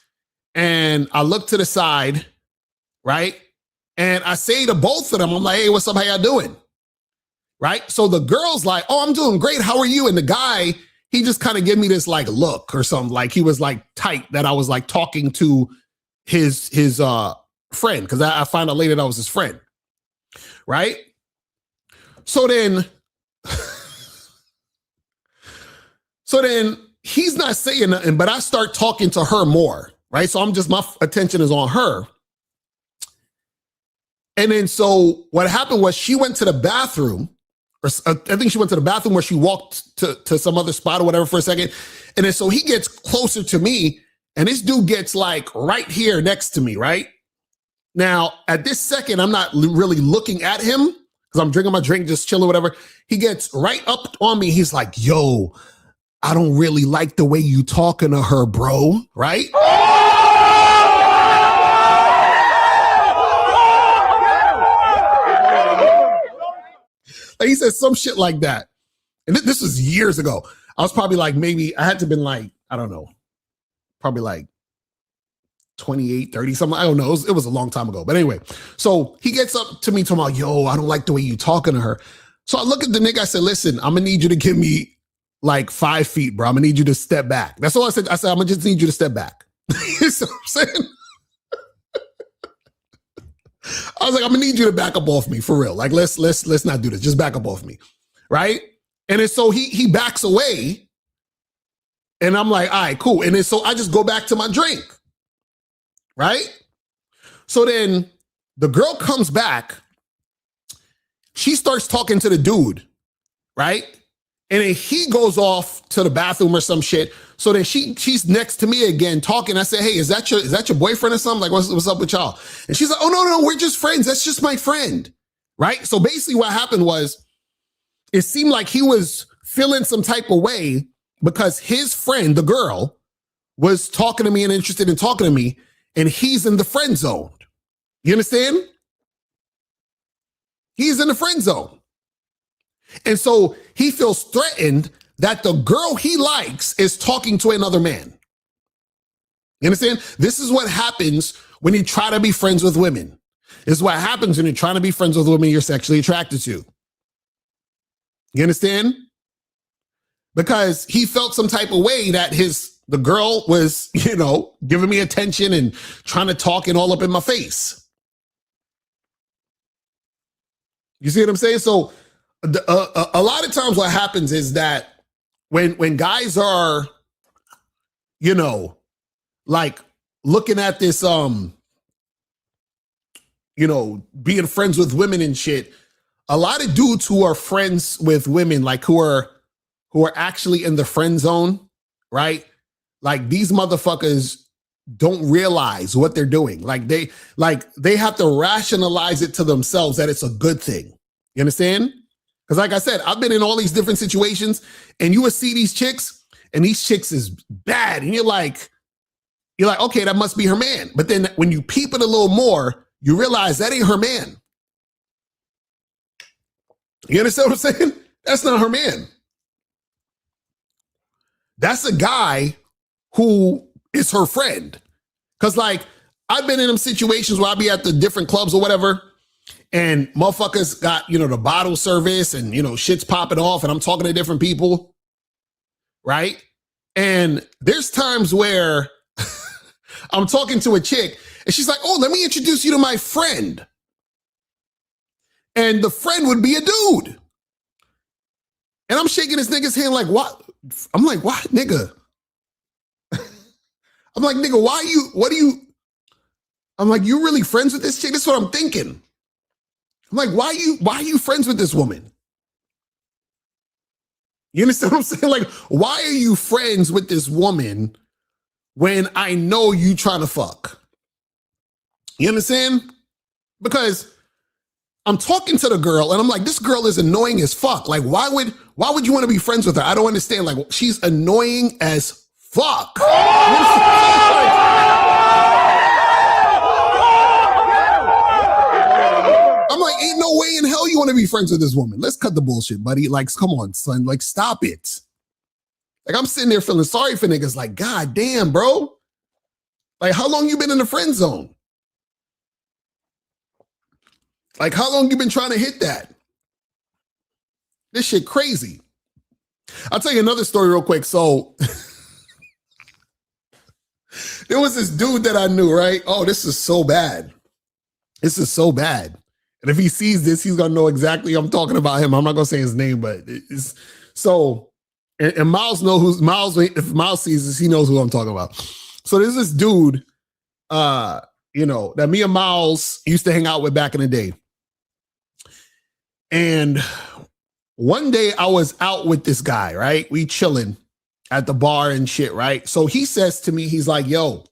And I look to the side, right? And I say to both of them, I'm like, hey, what's up? How y'all doing? Right? So the girl's like, oh, I'm doing great. How are you? And the guy, he just kind of gave me this like look or something. Like he was like tight that I was like talking to his friend. Because I found out later that was his friend. Right? So then he's not saying nothing, but I start talking to her more, right? So my attention is on her. And then so what happened was she went to the bathroom, or I think she went to the bathroom where she walked to some other spot or whatever for a second. And then so he gets closer to me and this dude gets like right here next to me, right? Now, at this second, I'm not really looking at him because I'm drinking my drink, just chilling, whatever. He gets right up on me. He's like, yo, I don't really like the way you talking to her, bro. Right? Like he said some shit like that. And this was years ago. I was probably like, I had to have been like, I don't know, probably like 28, 30 something. I don't know. It was a long time ago. But anyway, so he gets up to me talking about, yo, I don't like the way you talking to her. So I look at the nigga, I said, listen, I'm gonna need you to give me like 5 feet, bro. I'm gonna need you to step back. That's all I said. I said, I'm gonna just need you to step back. You see what I'm saying? I was like, I'm gonna need you to back up off me for real. Like, let's not do this. Just back up off me. Right? And then so he backs away. And I'm like, all right, cool. And then so I just go back to my drink. Right? So then the girl comes back. She starts talking to the dude. right? And then he goes off to the bathroom or some shit. So then she's next to me again talking. I said, hey, is that your boyfriend or something? Like, what's up with y'all? And she's like, oh, no, we're just friends. That's just my friend, right? So basically what happened was it seemed like he was feeling some type of way because his friend, the girl, was talking to me and interested in talking to me, and he's in the friend zone. You understand? He's in the friend zone. And so he feels threatened that the girl he likes is talking to another man. You understand? This is what happens when you try to be friends with women. This is what happens when you're trying to be friends with women you're sexually attracted to. You understand? Because he felt some type of way that the girl was, giving me attention and trying to talk and all up in my face. You see what I'm saying? So a lot of times what happens is that when guys are, like looking at this, being friends with women and shit, a lot of dudes who are friends with women, like who are actually in the friend zone, right? Like these motherfuckers don't realize what they're doing. Like they have to rationalize it to themselves that it's a good thing. You understand? Because like I said, I've been in all these different situations and you would see these chicks and these chicks is bad. And you're like, okay, that must be her man. But then when you peep it a little more, you realize that ain't her man. You understand what I'm saying? That's not her man. That's a guy who is her friend. Because like, I've been in them situations where I be at the different clubs or whatever, and motherfuckers got, the bottle service and, shit's popping off and I'm talking to different people, right? And there's times where I'm talking to a chick and she's like, oh, let me introduce you to my friend. And the friend would be a dude. And I'm shaking this nigga's hand like, what? I'm like, what, nigga? I'm like, nigga, I'm like, you really friends with this chick? This is what I'm thinking. I'm like, why are you friends with this woman? You understand what I'm saying? Like, why are you friends with this woman when I know you trying to fuck? You understand? Because I'm talking to the girl and I'm like, this girl is annoying as fuck. Like, why would you want to be friends with her? I don't understand. Like, she's annoying as fuck. I'm like, ain't no way in hell you want to be friends with this woman. Let's cut the bullshit, buddy. Like, come on, son. Like, stop it. Like, I'm sitting there feeling sorry for niggas. Like, God damn, bro. Like, how long you been in the friend zone? Like, how long you been trying to hit that? This shit crazy. I'll tell you another story real quick. So there was this dude that I knew, right? Oh, this is so bad. This is so bad. And if he sees this, he's going to know exactly I'm talking about him. I'm not going to say his name, but it's so, and Miles knows if Miles sees this, he knows who I'm talking about. So there's this dude, that me and Miles used to hang out with back in the day. And one day I was out with this guy, right? We chilling at the bar and shit, right? So he says to me, he's like, yo,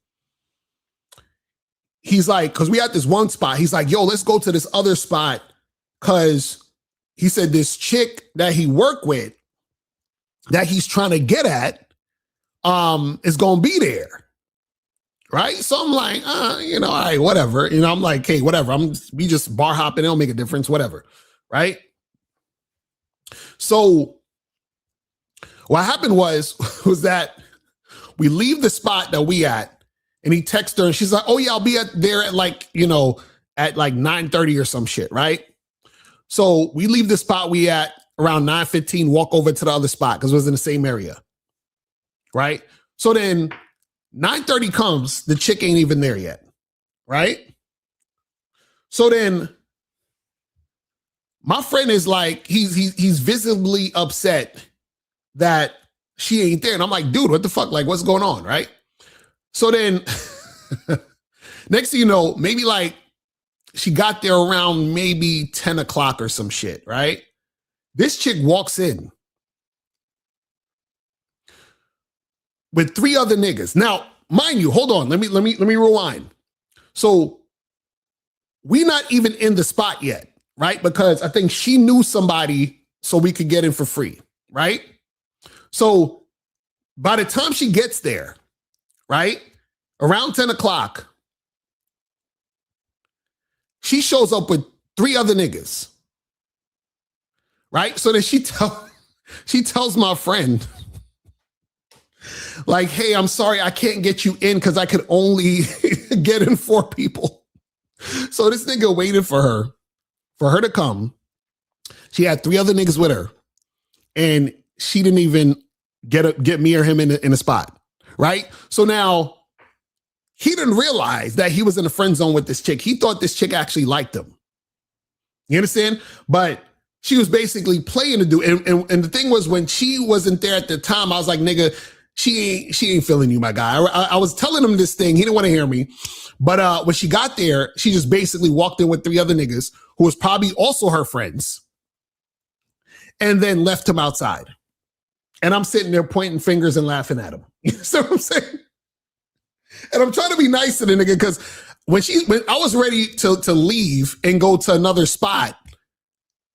he's like, because we at this one spot, he's like, yo, let's go to this other spot. Because he said this chick that he worked with, that he's trying to get at, is going to be there. Right? So I'm like, all right, whatever. I'm like, hey, whatever. We just bar hopping. It'll make a difference, whatever. Right? So what happened was that we leave the spot that we at, and he texts her and she's like, oh yeah, I'll be there at like 9:30 or some shit, right? So we leave the spot we at around 9:15, walk over to the other spot because it was in the same area, right? So then 9:30 comes, the chick ain't even there yet, right? So then my friend is like, he's visibly upset that she ain't there. And I'm like, dude, what the fuck? Like, what's going on, right? So then next thing you know, maybe like she got there around maybe 10 o'clock or some shit, right? This chick walks in with 3 other niggas. Now, mind you, hold on. Let me rewind. So we not even in the spot yet, right? Because I think she knew somebody so we could get in for free, right? So by the time she gets there, right, around 10 o'clock, she shows up with 3 other niggas, right? So then she tells my friend, like, hey, I'm sorry, I can't get you in because I could only get in 4 people. So this nigga waited for her to come. She had 3 other niggas with her, and she didn't even get me or him in a spot, right? So now he didn't realize that he was in a friend zone with this chick. He thought this chick actually liked him. You understand? But she was basically playing the dude. And the thing was, when she wasn't there at the time, I was like, nigga, she ain't feeling you, my guy. I was telling him this thing. He didn't want to hear me. But when she got there, she just basically walked in with 3 other niggas who was probably also her friends, and then left him outside. And I'm sitting there pointing fingers and laughing at him. You know what I'm saying? And I'm trying to be nice to the nigga, because when I was ready to leave and go to another spot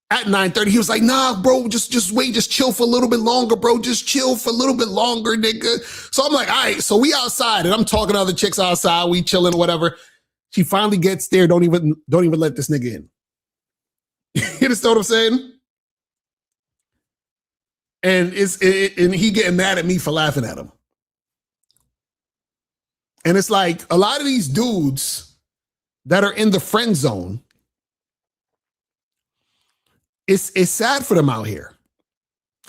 at 9:30, he was like, nah, bro, just wait, just chill for a little bit longer, bro. Just chill for a little bit longer, nigga. So I'm like, all right, so we outside, and I'm talking to other chicks outside, we chilling, whatever. She finally gets there, don't even let this nigga in. You understand what I'm saying? And and he getting mad at me for laughing at him. And it's like a lot of these dudes that are in the friend zone, it's sad for them out here.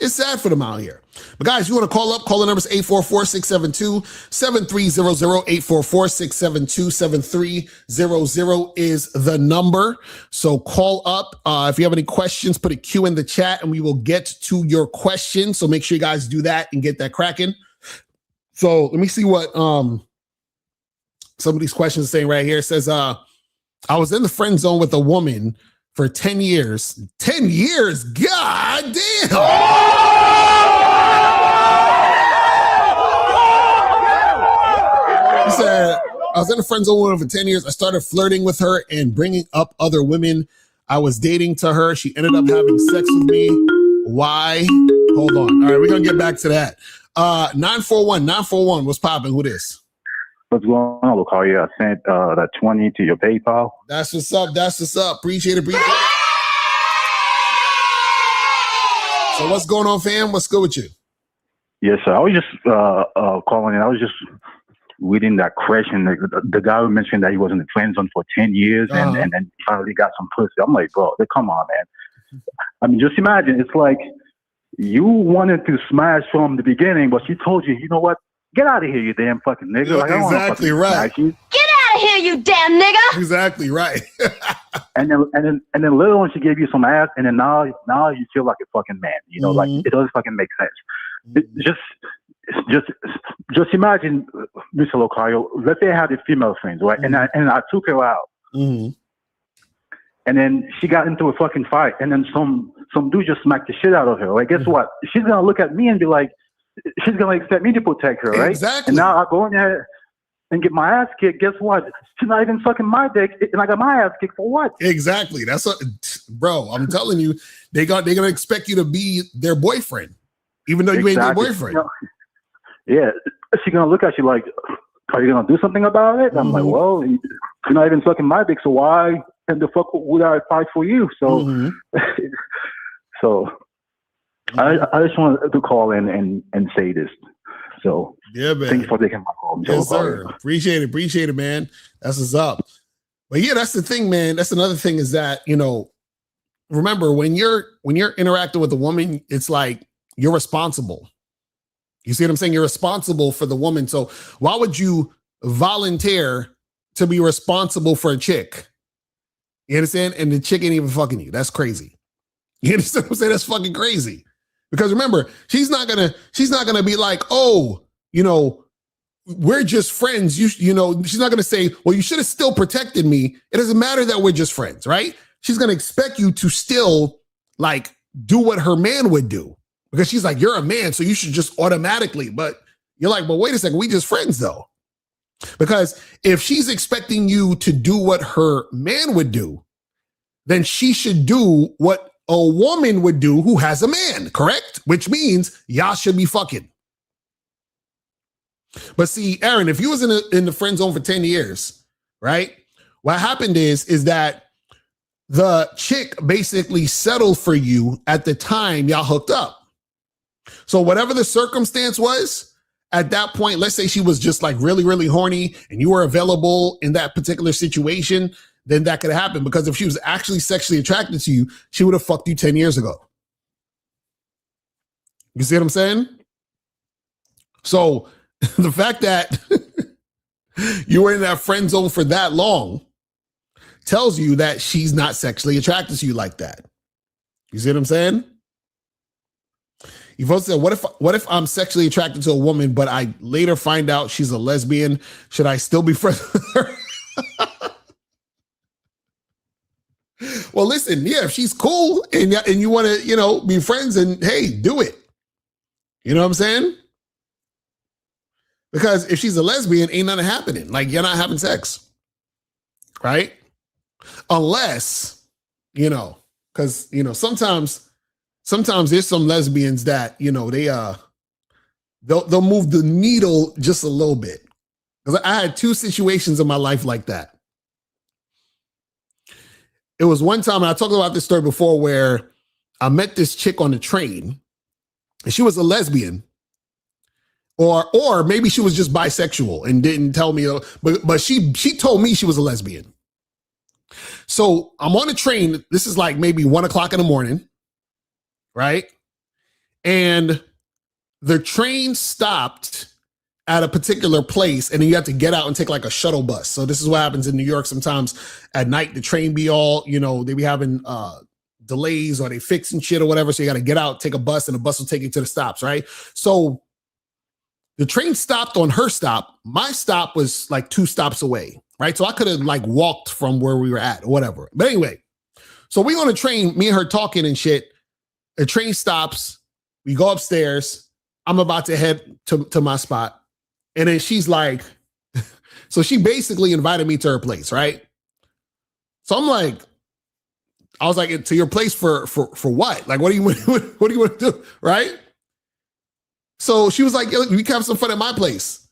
It's sad for them out here. But guys, you want to call up, call the numbers 844-672-7300, 844-672-7300 is the number. So call up. If you have any questions, put a Q in the chat and we will get to your question. So make sure you guys do that and get that cracking. So let me see what some of these questions are saying right here. It says, I was in the friend zone with a woman for 10 years. 10 years? God damn. He said, I was in a friend zone for 10 years. I started flirting with her and bringing up other women I was dating to her. She ended up having sex with me. Why? Hold on. All right, we're going to get back to that. 941, what's popping? Who this? What's going on, Locario? I sent that 20 to your PayPal. That's what's up. Appreciate it. So what's going on, fam? What's good with you? Yes, sir. I was just calling in. I was just reading that question. The guy who mentioned that he was in the friend zone for 10 years and then finally got some pussy. I'm like, bro, come on, man. I mean, just imagine. It's like you wanted to smash from the beginning, but she told you, you know what? Get out of here, you damn fucking nigga. Like, exactly right. Get out of here, you damn nigga. Exactly right. and then later on she gave you some ass, and then now you feel like a fucking man. You know, like it doesn't fucking make sense. Just imagine, Mr. Locario. Let's say I had a female friend, right? And I took her out, and then she got into a fucking fight, and then some dude just smacked the shit out of her. Like, guess what? She's gonna look at me and be like, she's gonna expect me to protect her, right? Exactly. And now I go in there and get my ass kicked. Guess what? She's not even sucking my dick, and I got my ass kicked for what? Exactly. That's what, bro. I'm telling you, they're gonna expect you to be their boyfriend, even though you ain't their boyfriend. Yeah, she's gonna look at you like, are you gonna do something about it? I'm like, well, you're not even sucking my dick, so why in the fuck would I fight for you? So, I just wanted to call in and say this. So yeah, man. Thank you for taking my call. Yes, sir. Appreciate it, man. That's what's up. But yeah, that's the thing, man. That's another thing is that, you know, remember when you're interacting with a woman, it's like you're responsible. You see what I'm saying? You're responsible for the woman. So why would you volunteer to be responsible for a chick? You understand? And the chick ain't even fucking you. That's crazy. You understand what I'm saying? That's fucking crazy. Because remember, she's not gonna be like, oh, you know, we're just friends. You know, she's not gonna say, well, you should have still protected me. It doesn't matter that we're just friends, right? She's gonna expect you to still like do what her man would do. Because she's like, you're a man, so you should just automatically. But you're like, well, wait a second, we just friends though. Because if she's expecting you to do what her man would do, then she should do what a woman would do who has a man, correct? Which means y'all should be fucking. But see, Aaron, if you was in the friend zone for 10 years, right? What happened is that the chick basically settled for you at the time y'all hooked up. So whatever the circumstance was, at that point, let's say she was just like really, really horny and you were available in that particular situation, then that could happen. Because if she was actually sexually attracted to you, she would have fucked you 10 years ago. You see what I'm saying? So the fact that you were in that friend zone for that long tells you that she's not sexually attracted to you like that. You see what I'm saying? You've also said, what if I'm sexually attracted to a woman, but I later find out she's a lesbian? Should I still be friends with her? Well, listen, yeah, if she's cool and you want to, be friends, and hey, do it. You know what I'm saying? Because if she's a lesbian, ain't nothing happening. Like, you're not having sex. Right? Unless, because, sometimes there's some lesbians that, they'll move the needle just a little bit. Because I had 2 situations in my life like that. It was one time, and I talked about this story before, where I met this chick on the train, and she was a lesbian. Or maybe she was just bisexual and didn't tell me, but she told me she was a lesbian. So I'm on the train. This is like maybe 1:00 in the morning, right? And the train stopped at a particular place, and then you have to get out and take like a shuttle bus. So this is what happens in New York. Sometimes at night, the train be all, they be having delays, or they fixing shit or whatever. So you got to get out, take a bus, and the bus will take you to the stops, right? So the train stopped on her stop. My stop was like 2 stops away, right? So I could have like walked from where we were at or whatever. But anyway, so we on the train, me and her talking and shit. The train stops. We go upstairs. I'm about to head to my spot. And then she's like, so she basically invited me to her place, right? So I was like, to your place for what? Like, what do you want to do, right? So she was like, we can have some fun at my place.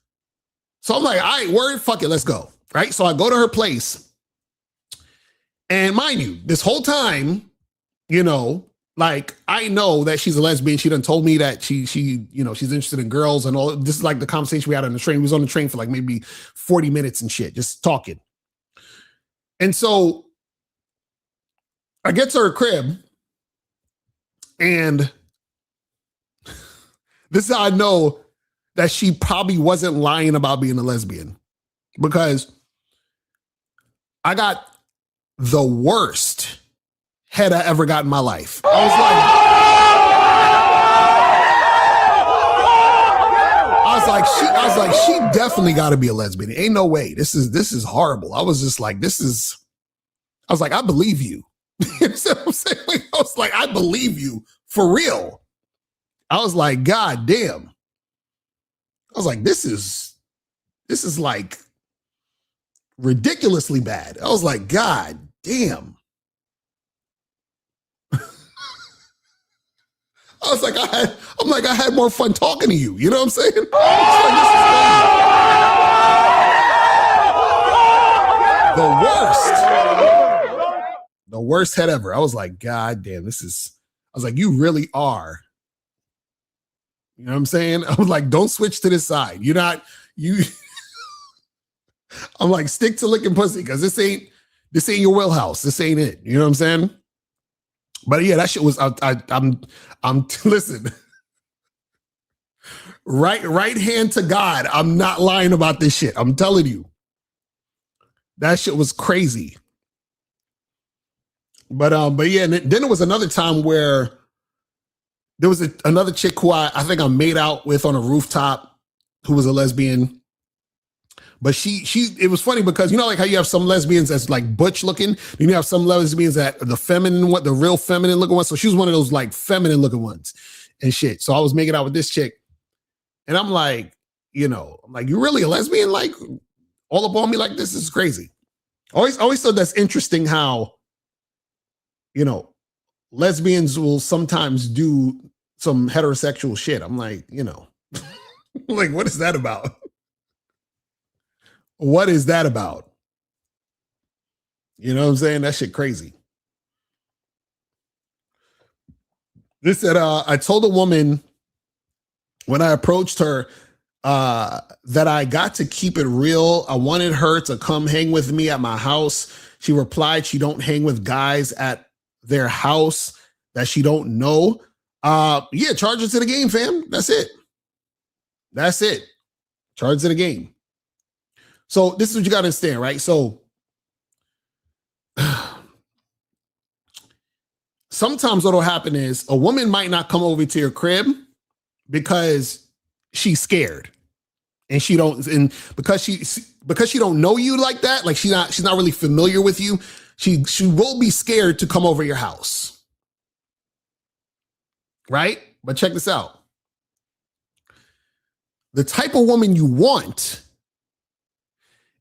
So I'm like, all right, word, fuck it, let's go, right? So I go to her place. And mind you, this whole time, like, I know that she's a lesbian. She done told me that she's interested in girls and all. This is like the conversation we had on the train. We was on the train for like maybe 40 minutes and shit, just talking. And so I get to her crib, and this is how I know that she probably wasn't lying about being a lesbian, because I got the worst head I ever got in my life. I was like, she definitely got to be a lesbian. Ain't no way. This is horrible. I was just like, I was like, I believe you. You know what I'm saying? I was like, I believe you for real. I was like, God damn. I was like, this is like ridiculously bad. I was like, God damn. I was like, I had more fun talking to you. You know what I'm saying? The worst head ever. I was like, God damn, I was like, you really are. You know what I'm saying? I was like, don't switch to this side. I'm like, stick to licking pussy, because this ain't your wheelhouse. This ain't it. You know what I'm saying? But yeah, that shit was, I'm listen, right hand to God. I'm not lying about this shit. I'm telling you, that shit was crazy. But yeah, and then there was another time where there was another chick who I think I made out with on a rooftop, who was a lesbian. But it was funny because, you know, like how you have some lesbians that's like butch looking, and you have some lesbians that are the real feminine looking ones. So she was one of those like feminine looking ones and shit. So I was making out with this chick, and I'm like, you know, I'm like, you really a lesbian? Like, all up on me like this is crazy. Always thought that's interesting how, you know, lesbians will sometimes do some heterosexual shit. I'm like, you know, like, what is that about? What is that about? You know what I'm saying? That shit crazy. This said, I told a woman when I approached her that I got to keep it real. I wanted her to come hang with me at my house. She replied she don't hang with guys at their house that she don't know. Yeah, charge her to the game, fam. That's it. That's it. Charge to the game. So this is what you got to understand, right? So sometimes what'll happen is a woman might not come over to your crib because she's scared. And because she don't know you like that, like she's not really familiar with you, she will be scared to come over your house. Right? But check this out. The type of woman you want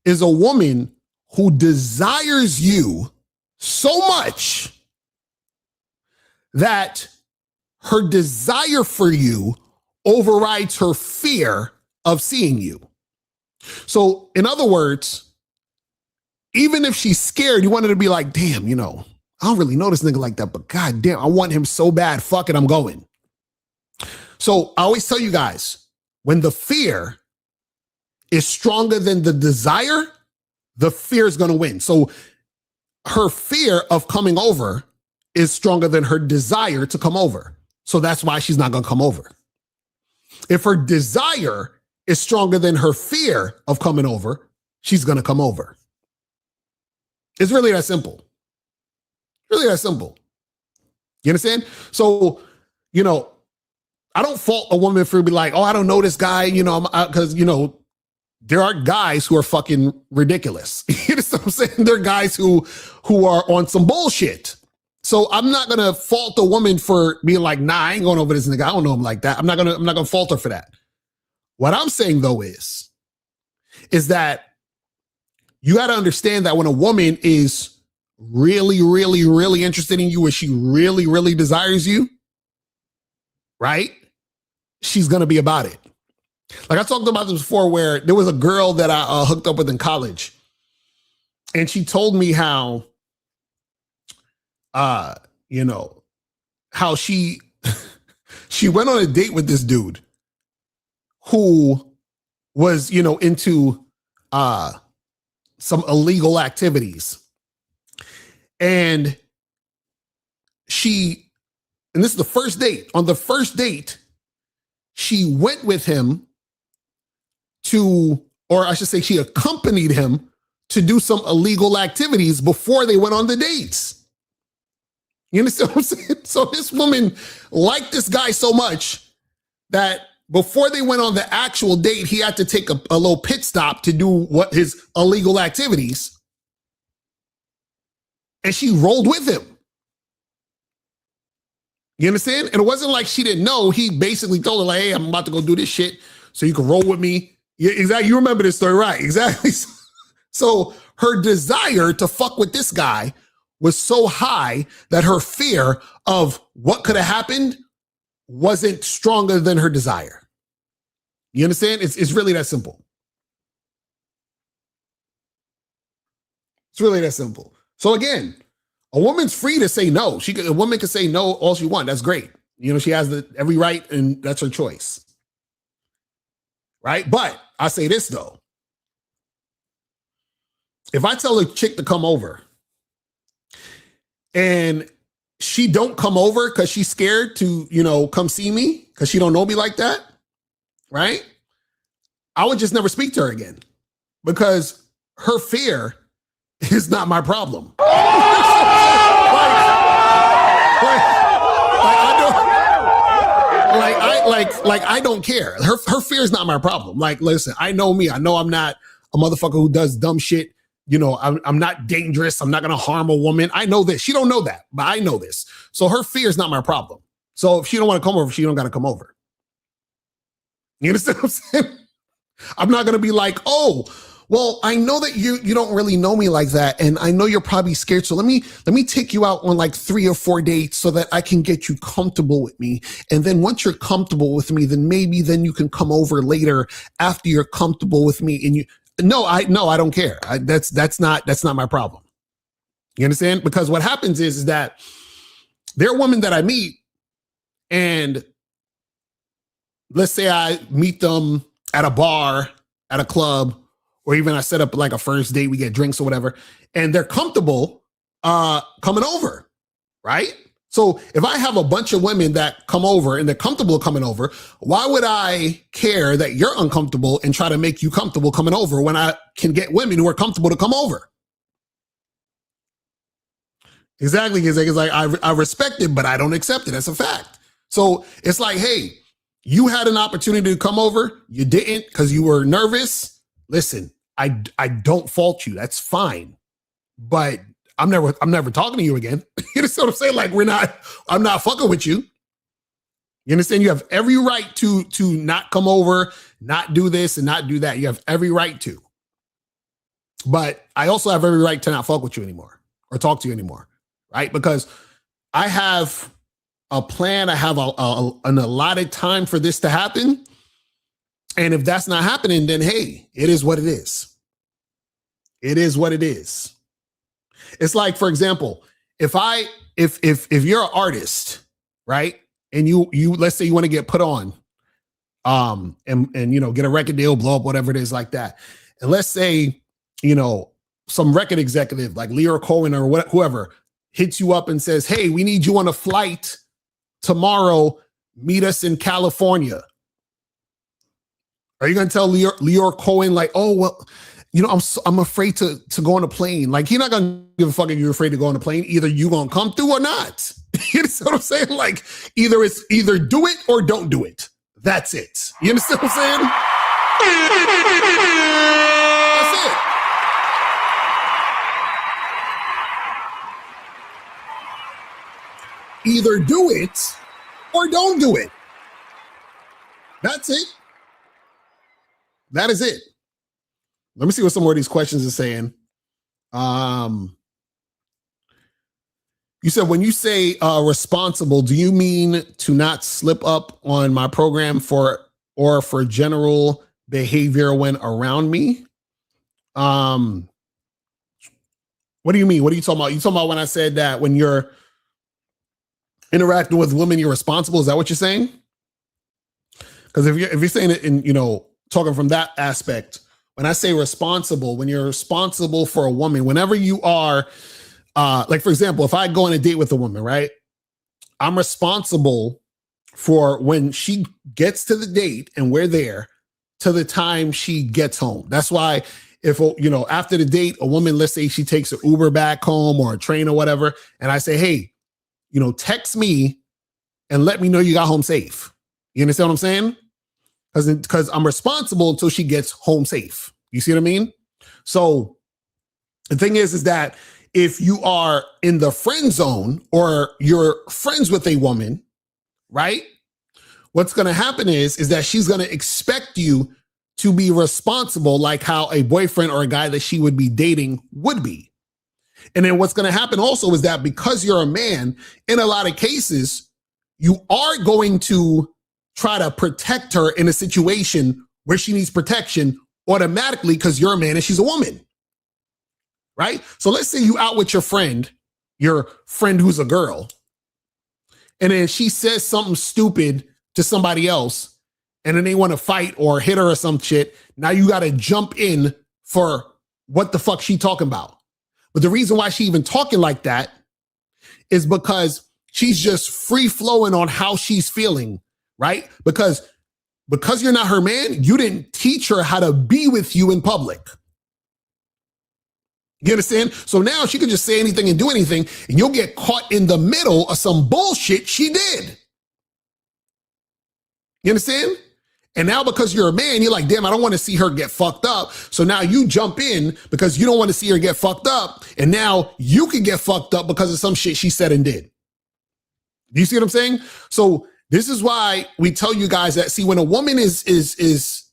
is a woman who desires you so much that her desire for you overrides her fear of seeing you. So, in other words, even if she's scared, you want her to be like, damn, you know, I don't really know this nigga like that, but god damn, I want him so bad. Fuck it, I'm going. So I always tell you guys, when the fear is stronger than the desire, the fear is going to win. So her fear of coming over is stronger than her desire to come over. So that's why she's not going to come over. If her desire is stronger than her fear of coming over, she's going to come over. It's really that simple. Really that simple. You understand? So, you know, I don't fault a woman for be like, oh, I don't know this guy, you know, because, you know, there are guys who are fucking ridiculous. You know what I'm saying? There are guys who are on some bullshit. So I'm not gonna fault a woman for being like, nah, I ain't going over this nigga. I don't know him like that. I'm not gonna fault her for that. What I'm saying though is that you got to understand that when a woman is really, really, really interested in you, and she really, really desires you, right? She's gonna be about it. Like I talked about this before, where there was a girl that I hooked up with in college, and she told me how, you know, how she went on a date with this dude who was, you know, into some illegal activities, and this is the first date. On the first date, she went with him or I should say she accompanied him to do some illegal activities before they went on the dates. You understand what I'm saying? So this woman liked this guy so much that before they went on the actual date, he had to take a little pit stop to do his illegal activities. And she rolled with him. You understand? And it wasn't like she didn't know. He basically told her, like, hey, I'm about to go do this shit so you can roll with me. Yeah, exactly. You remember this story, right? Exactly. So her desire to fuck with this guy was so high that her fear of what could have happened wasn't stronger than her desire. You understand? It's really that simple. It's really that simple. So again, a woman's free to say no. A woman can say no all she wants. That's great. You know, she has every right, and that's her choice. Right? But I say this though. If I tell a chick to come over and she don't come over because she's scared to, you know, come see me because she don't know me like that, right? I would just never speak to her again because her fear is not my problem. I don't care. Her fear is not my problem. Like, listen, I know me. I know I'm not a motherfucker who does dumb shit. You know, I'm not dangerous. I'm not going to harm a woman. I know this. She don't know that, but I know this. So her fear is not my problem. So if she don't want to come over, she don't got to come over. You understand what I'm saying? I'm not going to be like, oh, well, I know that you don't really know me like that. And I know you're probably scared. So let me take you out on like 3 or 4 dates so that I can get you comfortable with me. And then once you're comfortable with me, then maybe then you can come over later after you're comfortable with me. And I don't care. That's not my problem. You understand? Because what happens is that there are women that I meet, and let's say I meet them at a bar, at a club, or even I set up like a first date, we get drinks or whatever, and they're comfortable coming over, right? So if I have a bunch of women that come over and they're comfortable coming over, why would I care that you're uncomfortable and try to make you comfortable coming over when I can get women who are comfortable to come over? Exactly. It's like I respect it, but I don't accept it. That's a fact. So it's like, hey, you had an opportunity to come over. You didn't because you were nervous. Listen, I don't fault you. That's fine. But I'm never talking to you again. You understand what I'm saying? Like I'm not fucking with you. You understand? You have every right to not come over, not do this and not do that. You have every right to. But I also have every right to not fuck with you anymore or talk to you anymore. Right? Because I have a plan. I have an allotted time for this to happen. And if that's not happening, then hey, it is what it is. It is what it is. It's like, for example, if you're an artist, right? And you let's say you want to get put on, and you know, get a record deal, blow up, whatever it is like that. And let's say, you know, some record executive like Leo Cohen or whoever hits you up and says, hey, we need you on a flight tomorrow. Meet us in California. Are you going to tell Leo Cohen like, oh, well, you know, I'm afraid to go on a plane. Like, he's not going to give a fuck if you're afraid to go on a plane. Either you going to come through or not. You understand what I'm saying? Like, either do it or don't do it. That's it. You understand what I'm saying? That's it. Either do it or don't do it. That's it. That is it. Let me see what some more of these questions are saying. You said, when you say responsible, do you mean to not slip up on my program for general behavior when around me? What do you mean? What are you talking about? You talking about when I said that when you're interacting with women, you're responsible? Is that what you're saying? Because if you're saying it in, you know, talking from that aspect, when I say responsible, when you're responsible for a woman, whenever you are, like, for example, if I go on a date with a woman, right, I'm responsible for when she gets to the date and we're there to the time she gets home. That's why if, you know, after the date, a woman, let's say she takes an Uber back home or a train or whatever, and I say, hey, you know, text me and let me know you got home safe. You understand what I'm saying? Because I'm responsible until she gets home safe. You see what I mean? So the thing is that if you are in the friend zone or you're friends with a woman, right? What's going to happen is that she's going to expect you to be responsible like how a boyfriend or a guy that she would be dating would be. And then what's going to happen also is that because you're a man, in a lot of cases, you are going to try to protect her in a situation where she needs protection automatically because you're a man and she's a woman, right? So let's say you out with your friend who's a girl, and then she says something stupid to somebody else, and then they want to fight or hit her or some shit. Now you got to jump in for what the fuck she talking about. But the reason why she even talking like that is because she's just free flowing on how she's feeling, right? Because you're not her man, you didn't teach her how to be with you in public. You understand? So now she can just say anything and do anything, and you'll get caught in the middle of some bullshit she did. You understand? And now because you're a man, you're like, damn, I don't want to see her get fucked up. So now you jump in because you don't want to see her get fucked up. And now you can get fucked up because of some shit she said and did. Do you see what I'm saying? So this is why we tell you guys that, see, when a woman is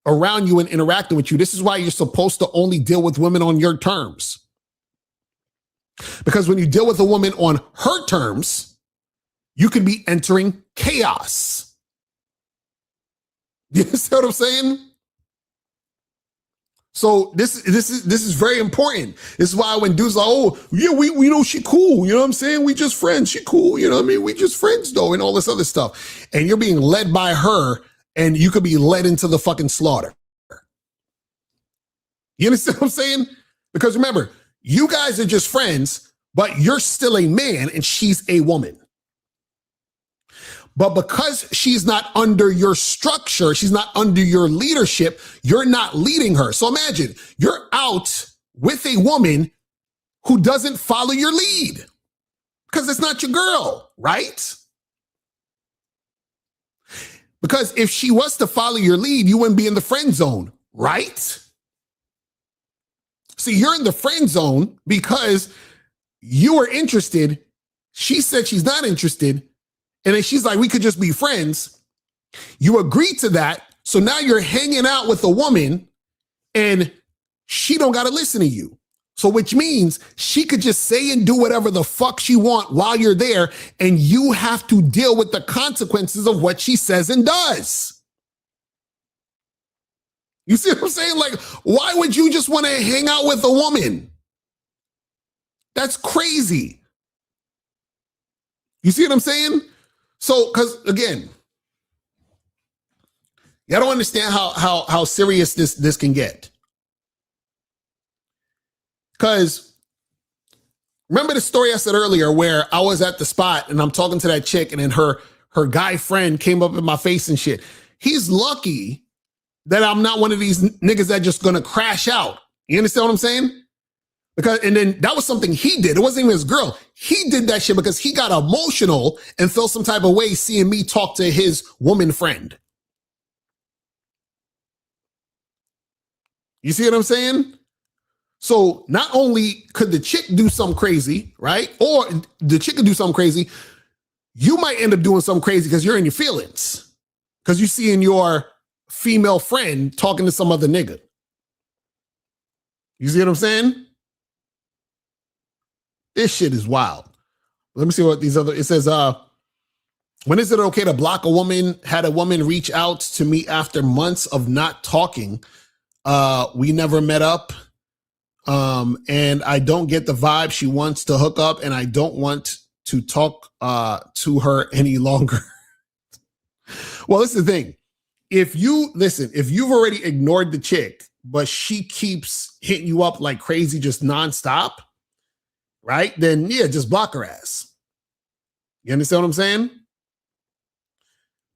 around you and interacting with you, this is why you're supposed to only deal with women on your terms. Because when you deal with a woman on her terms, you can be entering chaos. You see what I'm saying? So this is very important. This is why when dudes are like, oh, yeah, we know she cool. You know what I'm saying? We just friends. She cool. You know what I mean? We just friends though, and all this other stuff. And you're being led by her, and you could be led into the fucking slaughter. You understand what I'm saying? Because remember, you guys are just friends, but you're still a man and she's a woman. But because she's not under your structure, she's not under your leadership, you're not leading her. So imagine you're out with a woman who doesn't follow your lead because it's not your girl, right? Because if she was to follow your lead, you wouldn't be in the friend zone, right? See, you're in the friend zone because you were interested. She said she's not interested. And then she's like, we could just be friends. You agreed to that. So now you're hanging out with a woman and she don't got to listen to you. So which means she could just say and do whatever the fuck she want while you're there. And you have to deal with the consequences of what she says and does. You see what I'm saying? Like, why would you just want to hang out with a woman? That's crazy. You see what I'm saying? So, because again, y'all don't understand how serious this can get. Because remember the story I said earlier where I was at the spot and I'm talking to that chick and then her guy friend came up in my face and shit. He's lucky that I'm not one of these niggas that just gonna crash out. You understand what I'm saying? Because, and then that was something he did. It wasn't even his girl. He did that shit because he got emotional and felt some type of way seeing me talk to his woman friend. You see what I'm saying? So not only could the chick do something crazy, right? Or the chick could do something crazy. You might end up doing something crazy because you're in your feelings. Because you're seeing your female friend talking to some other nigga. You see what I'm saying? This shit is wild. Let me see what these other, it says, when is it okay to block a woman? Had a woman reach out to me after months of not talking. We never met up. And I don't get the vibe. She wants to hook up and I don't want to talk to her any longer. Well, this is the thing. If you've already ignored the chick, but she keeps hitting you up like crazy, just nonstop, right? Then yeah, just block her ass. You understand what I'm saying?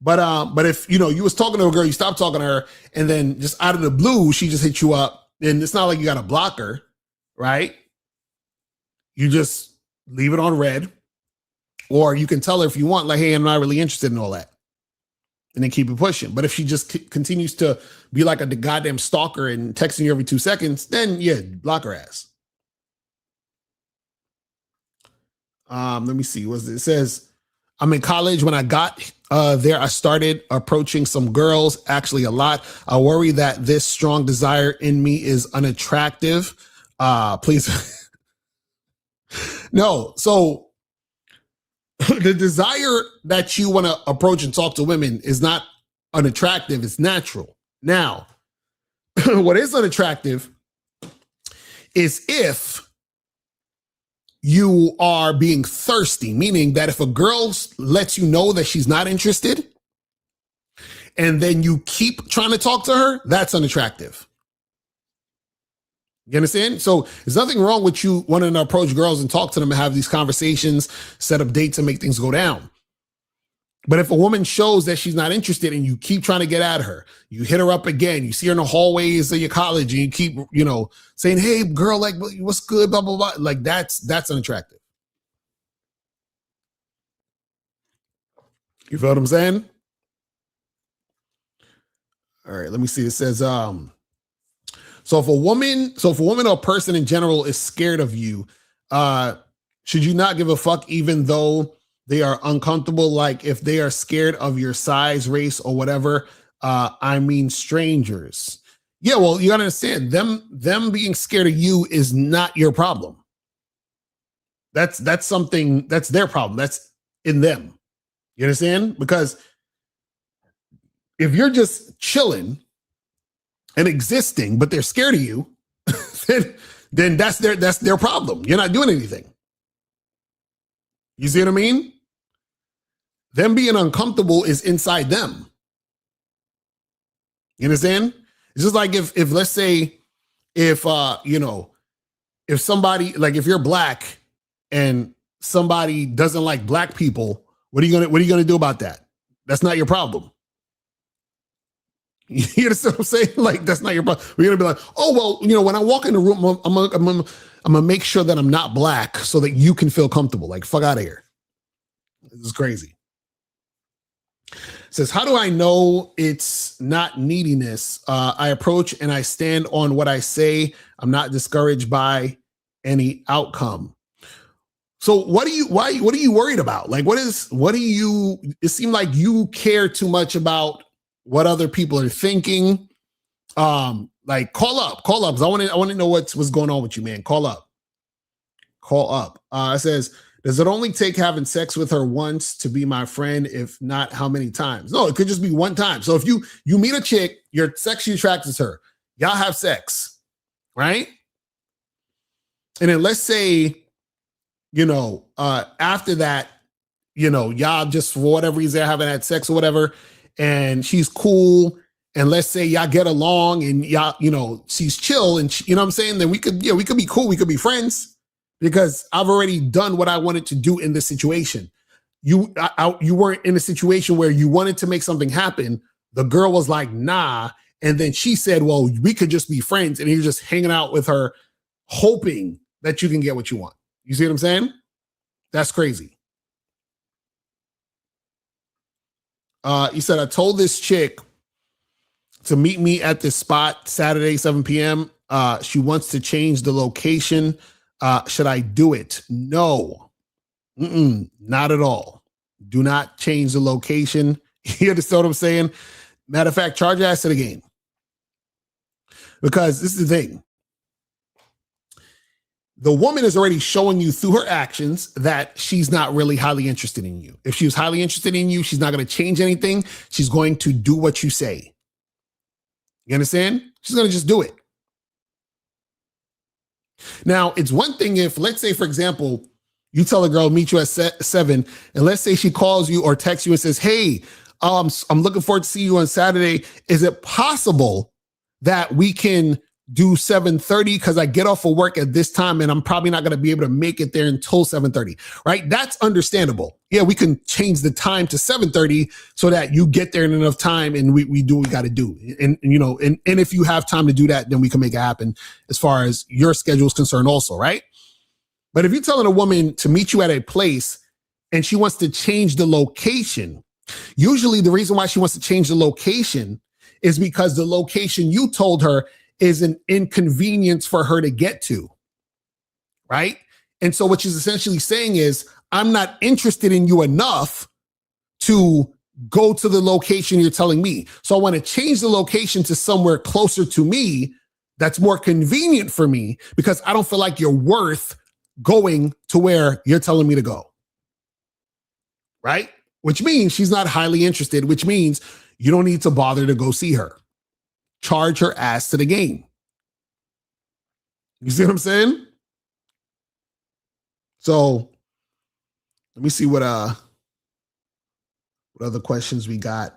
But if you was talking to a girl, you stopped talking to her, and then just out of the blue, she just hit you up, then it's not like you got to block her, right? You just leave it on red, or you can tell her if you want, like, hey, I'm not really interested in all that, and then keep it pushing. But if she just continues to be like a goddamn stalker and texting you every 2 seconds, then yeah, block her ass. Let me see. It says, I'm in college. When I got there, I started approaching some girls, actually a lot. I worry that this strong desire in me is unattractive. Please. No. So the desire that you want to approach and talk to women is not unattractive. It's natural. Now, what is unattractive is if you are being thirsty, meaning that if a girl lets you know that she's not interested and then you keep trying to talk to her, that's unattractive. You understand? So there's nothing wrong with you wanting to approach girls and talk to them and have these conversations, set up dates and make things go down. But if a woman shows that she's not interested and you keep trying to get at her, you hit her up again, you see her in the hallways of your college and you keep, saying, hey, girl, like, what's good, blah, blah, blah. Like, that's unattractive. You feel what I'm saying? All right, let me see. It says, so if a woman or person in general is scared of you, should you not give a fuck even though they are uncomfortable? Like if they are scared of your size, race, or whatever. I mean strangers. Yeah, well, you gotta understand, them being scared of you is not your problem. That's something that's their problem. That's in them. You understand? Because if you're just chilling and existing, but they're scared of you, then that's their problem. You're not doing anything. You see what I mean? Them being uncomfortable is inside them. You understand? It's just like if let's say if somebody, like if you're black and somebody doesn't like black people, what are you gonna do about that? That's not your problem. You understand what I'm saying? Like, that's not your problem. We're gonna be like, oh well, when I walk in the room, I'm gonna make sure that I'm not black so that you can feel comfortable. Like, fuck out of here. This is crazy. It says, how do I know it's not neediness? I approach and I stand on what I say. I'm not discouraged by any outcome. So what are you worried about? Like, it seemed like you care too much about what other people are thinking. Like call up, because I want to know what's going on with you, man. Call up. It says, does it only take having sex with her once to be my friend? If not, how many times? No, it could just be one time. So if you meet a chick, you're sexually attracted to her, y'all have sex, right? And then let's say, after that, y'all just for whatever reason haven't had sex or whatever, and she's cool, and let's say y'all get along and y'all, she's chill, and you know what I'm saying? Then we could be cool, we could be friends. Because I've already done what I wanted to do in this situation. You weren't in a situation where you wanted to make something happen. The girl was like, nah. And then she said, well, we could just be friends. And you're just hanging out with her, hoping that you can get what you want. You see what I'm saying? That's crazy. He said, I told this chick to meet me at this spot Saturday, 7 p.m. She wants to change the location. Should I do it? No, not at all. Do not change the location. You understand what I'm saying? Matter of fact, charge your ass to the game. Because this is the thing. The woman is already showing you through her actions that she's not really highly interested in you. If she was highly interested in you, she's not going to change anything. She's going to do what you say. You understand? She's going to just do it. Now, it's one thing if, let's say, for example, you tell a girl, meet you at 7, and let's say she calls you or texts you and says, hey, I'm looking forward to see you on Saturday. Is it possible that we can do 7:30 because I get off of work at this time and I'm probably not going to be able to make it there until 7:30, right? That's understandable. Yeah, we can change the time to 7:30 so that you get there in enough time and we do what we got to do. And if you have time to do that, then we can make it happen as far as your schedule is concerned also, right? But if you're telling a woman to meet you at a place and she wants to change the location, usually the reason why she wants to change the location is because the location you told her is an inconvenience for her to get to, right? And so what she's essentially saying is, I'm not interested in you enough to go to the location you're telling me. So I want to change the location to somewhere closer to me that's more convenient for me because I don't feel like you're worth going to where you're telling me to go, right? Which means she's not highly interested, which means you don't need to bother to go see her. Charge her ass to the game. You see what I'm saying? So let me see what other questions we got.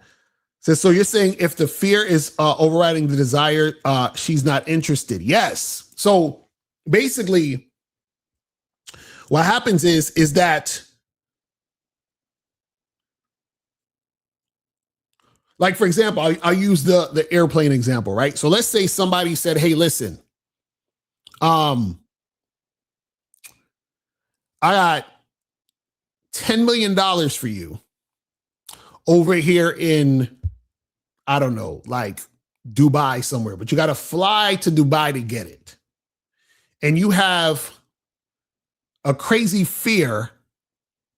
So you're saying if the fear is overriding the desire, she's not interested. Yes. So basically what happens is that, like, for example, I'll use the airplane example, right? So let's say somebody said, hey, listen, I got $10 million for you over here in, I don't know, like Dubai somewhere, but you got to fly to Dubai to get it. And you have a crazy fear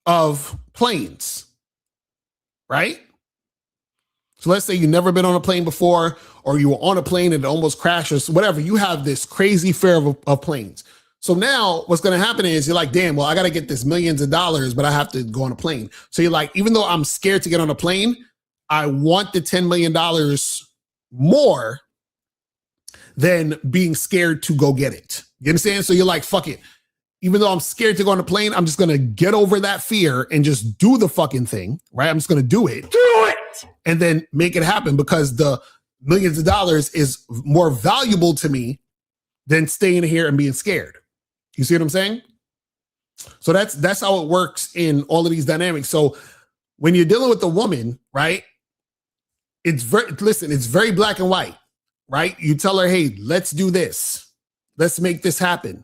of planes, right? So let's say you've never been on a plane before, or you were on a plane and it almost crashed, or whatever. You have this crazy fear of planes. So now what's going to happen is you're like, damn, well, I got to get this millions of dollars, but I have to go on a plane. So you're like, even though I'm scared to get on a plane, I want the $10 million more than being scared to go get it. You understand? So you're like, fuck it. Even though I'm scared to go on a plane, I'm just going to get over that fear and just do the fucking thing, right? I'm just going to do it. Do it! And then make it happen, because the millions of dollars is more valuable to me than staying here and being scared. You see what I'm saying? So that's how it works in all of these dynamics. So when you're dealing with a woman, right? It's very black and white, right? You tell her, hey, let's do this. Let's make this happen.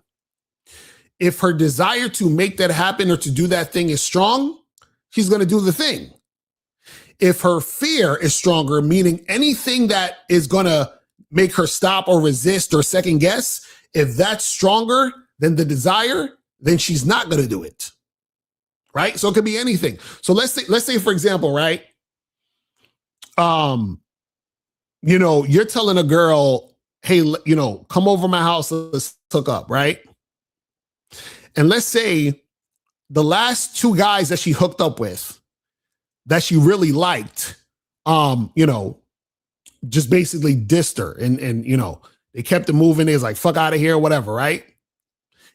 If her desire to make that happen or to do that thing is strong, she's going to do the thing. If her fear is stronger, meaning anything that is going to make her stop or resist or second guess, if that's stronger than the desire, then she's not going to do it. Right? So it could be anything. So let's say, for example, right? You're telling a girl, hey, come over my house, let's hook up, right? And let's say the last two guys that she hooked up with that she really liked, just basically dissed her and they kept it moving. They was like, fuck out of here, whatever, right?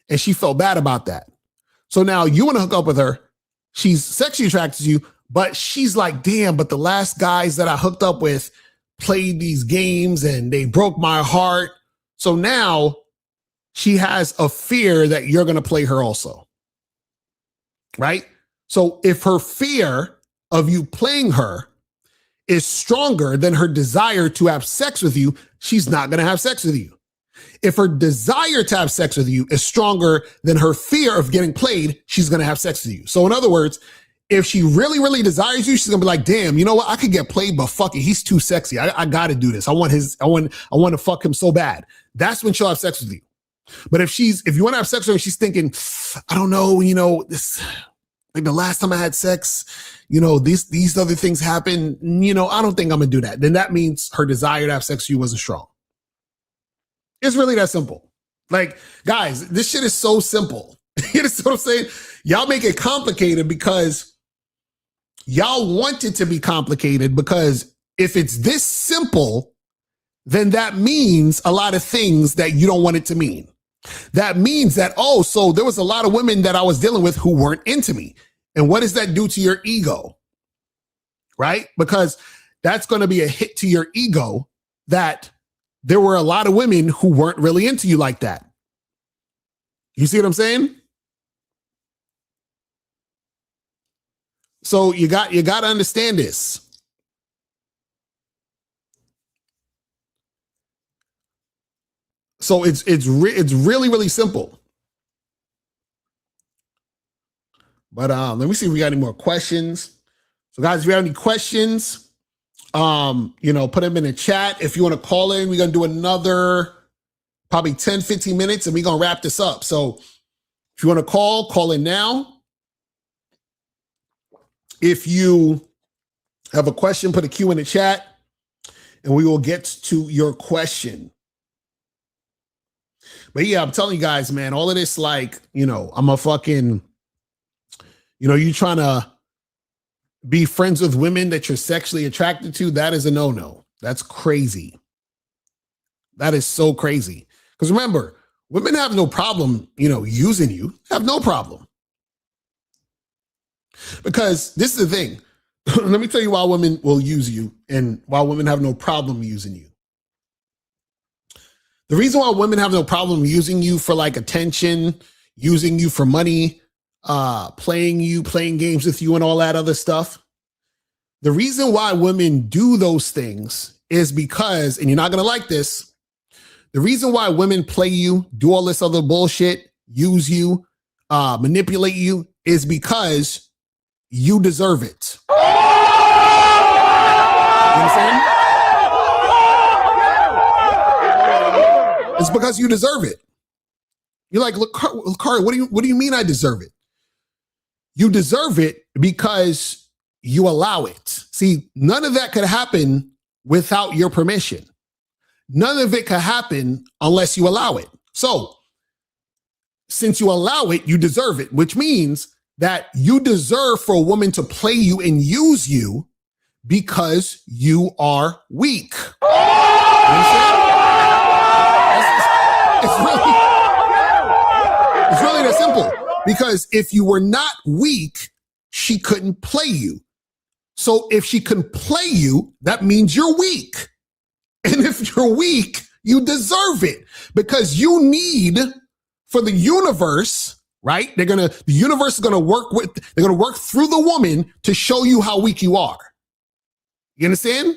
And she felt bad about that. So now you want to hook up with her. She's sexually attracted to you, but she's like, damn, but the last guys that I hooked up with played these games and they broke my heart. So now she has a fear that you're going to play her also. Right? So if her fear of you playing her is stronger than her desire to have sex with you, she's not going to have sex with you. If her desire to have sex with you is stronger than her fear of getting played, she's going to have sex with you. So in other words, if she really, really desires you, she's going to be like, damn, you know what? I could get played, but fuck it. He's too sexy. I got to do this. I want to fuck him so bad. That's when she'll have sex with you. But if you want to have sex with her, she's thinking, I don't know, this, like the last time I had sex, these other things happen, I don't think I'm going to do that. Then that means her desire to have sex with you wasn't strong. It's really that simple. Like, guys, this shit is so simple. You know what I'm saying? Y'all make it complicated because y'all want it to be complicated, because if it's this simple, then that means a lot of things that you don't want it to mean. That means that, so there was a lot of women that I was dealing with who weren't into me. And what does that do to your ego? Right? Because that's going to be a hit to your ego that there were a lot of women who weren't really into you like that. You see what I'm saying? So you got to understand this. So it's really, really simple. But let me see if we got any more questions. So guys, if you have any questions, put them in the chat. If you want to call in, we're going to do another probably 10, 15 minutes and we're going to wrap this up. So if you want to call in now. If you have a question, put a Q in the chat and we will get to your question. But yeah, I'm telling you guys, man, all of this, like, I'm a fucking, you trying to be friends with women that you're sexually attracted to. That is a no-no. That's crazy. That is so crazy. Because remember, women have no problem, using you. Have no problem. Because this is the thing. Let me tell you why women will use you and why women have no problem using you. The reason why women have no problem using you for like attention, using you for money, playing games with you and all that other stuff. The reason why women do those things is because, and you're not going to like this, the reason why women play you, do all this other bullshit, use you, manipulate you, is because you deserve it. You understand? It's because you deserve it. You're like, look, Locario, what do you mean I deserve it? You deserve it because you allow it. See, none of that could happen without your permission. None of it could happen unless you allow it. So, since you allow it, you deserve it, which means that you deserve for a woman to play you and use you because you are weak. You understand? It's really that simple. Because if you were not weak, she couldn't play you. So if she can play you, that means you're weak. And if you're weak, you deserve it because you need for the universe, right? The universe is they're going to work through the woman to show you how weak you are. You understand?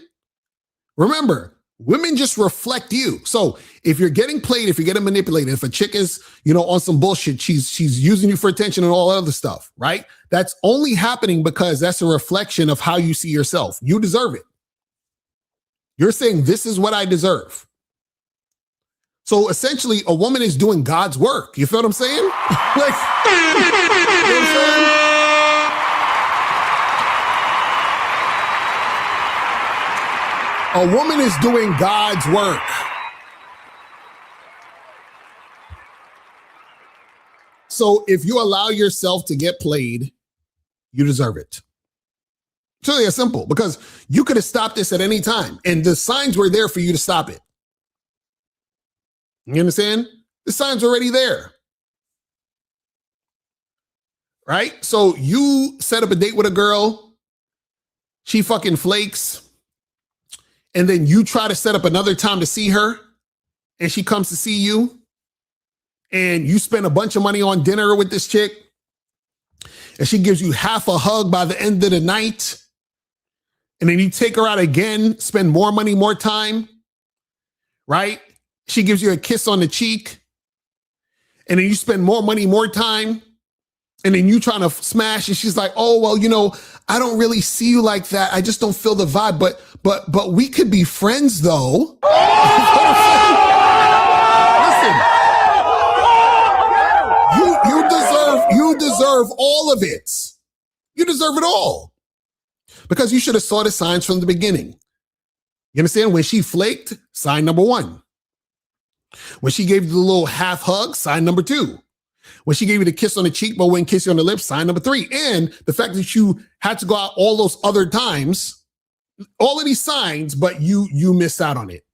Remember, women just reflect you. So if you're getting played, if you're getting manipulated, if a chick is, on some bullshit, she's using you for attention and all that other stuff, right? That's only happening because that's a reflection of how you see yourself. You deserve it. You're saying this is what I deserve. So essentially, a woman is doing God's work. You feel what I'm saying? Like, you know what I'm saying? A woman is doing God's work. So if you allow yourself to get played, you deserve it. It's really that simple because you could have stopped this at any time and the signs were there for you to stop it. You understand? The signs are already there. Right? So you set up a date with a girl, she fucking flakes, and then you try to set up another time to see her, and she comes to see you, and you spend a bunch of money on dinner with this chick, and she gives you half a hug by the end of the night, and then you take her out again, spend more money, more time, right? She gives you a kiss on the cheek, and then you spend more money, more time, and then you trying to smash, and she's like, oh, well, I don't really see you like that. I just don't feel the vibe, but we could be friends though. Listen, you deserve all of it. You deserve it all because you should have saw the signs from the beginning. You understand? When she flaked, sign number 1. When she gave you the little half hug, sign number 2. When she gave you the kiss on the cheek but wouldn't kiss you on the lips, sign number 3. And the fact that you had to go out all those other times, all of these signs, but you missed out on it.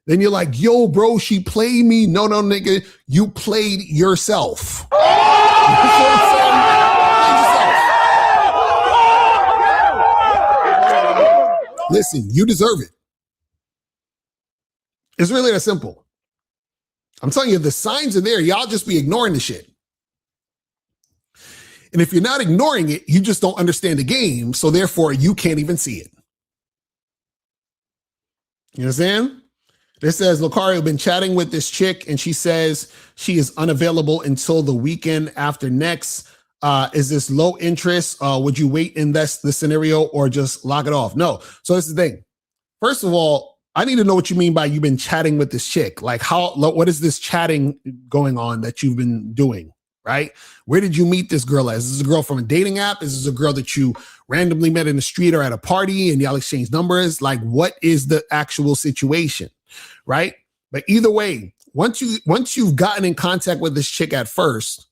Then you're like, yo, bro, she played me. No, nigga, you played yourself. You know what I'm saying? Listen, you deserve it. It's really that simple. I'm telling you, the signs are there. Y'all just be ignoring the shit. And if you're not ignoring it, you just don't understand the game. So therefore, you can't even see it. You understand? This says, Locario, been chatting with this chick and she says she is unavailable until the weekend after next. Is this low interest? Would you wait in the scenario or just lock it off? No. So this is the thing. First of all, I need to know what you mean by you've been chatting with this chick. Like what is this chatting going on that you've been doing, right? Where did you meet this girl at? Is this a girl from a dating app? Is this a girl that you randomly met in the street or at a party and y'all exchange numbers? Like what is the actual situation, right? But either way, once you've gotten in contact with this chick at first,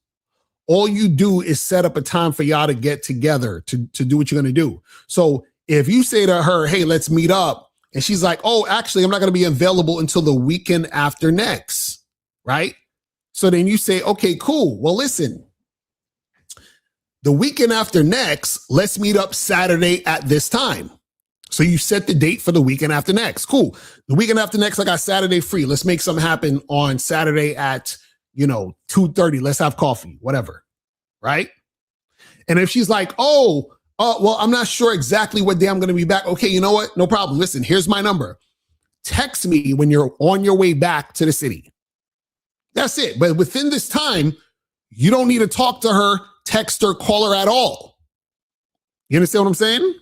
all you do is set up a time for y'all to get together to do what you're going to do. So if you say to her, hey, let's meet up, and she's like, oh, actually, I'm not going to be available until the weekend after next, right? So then you say, okay, cool. Well, listen, the weekend after next, let's meet up Saturday at this time. So you set the date for the weekend after next. Cool. The weekend after next, I got Saturday free. Let's make something happen on Saturday at, 2:30. Let's have coffee, whatever, right? And if she's like, oh, well, I'm not sure exactly what day I'm going to be back. Okay, you know what? No problem. Listen, here's my number. Text me when you're on your way back to the city. That's it. But within this time, you don't need to talk to her, text her, call her at all. You understand what I'm saying?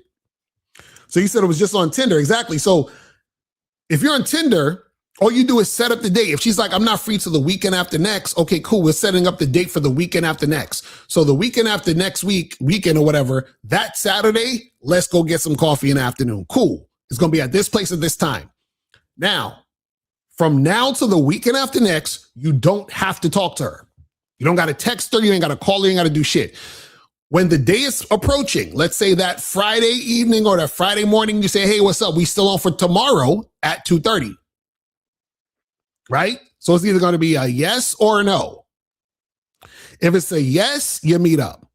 So you said it was just on Tinder. Exactly. So if you're on Tinder All you do is set up the date. If she's like, I'm not free till the weekend after next, okay, cool. We're setting up the date for the weekend after next. So the weekend after next weekend or whatever, that Saturday, let's go get some coffee in the afternoon. Cool. It's going to be at this place at this time. Now, from now to the weekend after next, you don't have to talk to her. You don't got to text her. You ain't got to call her. You ain't got to do shit. When the day is approaching, let's say that Friday evening or that Friday morning, you say, hey, what's up? We still on for tomorrow at 2:30. Right? So it's either going to be a yes or a no. If it's a yes, you meet up.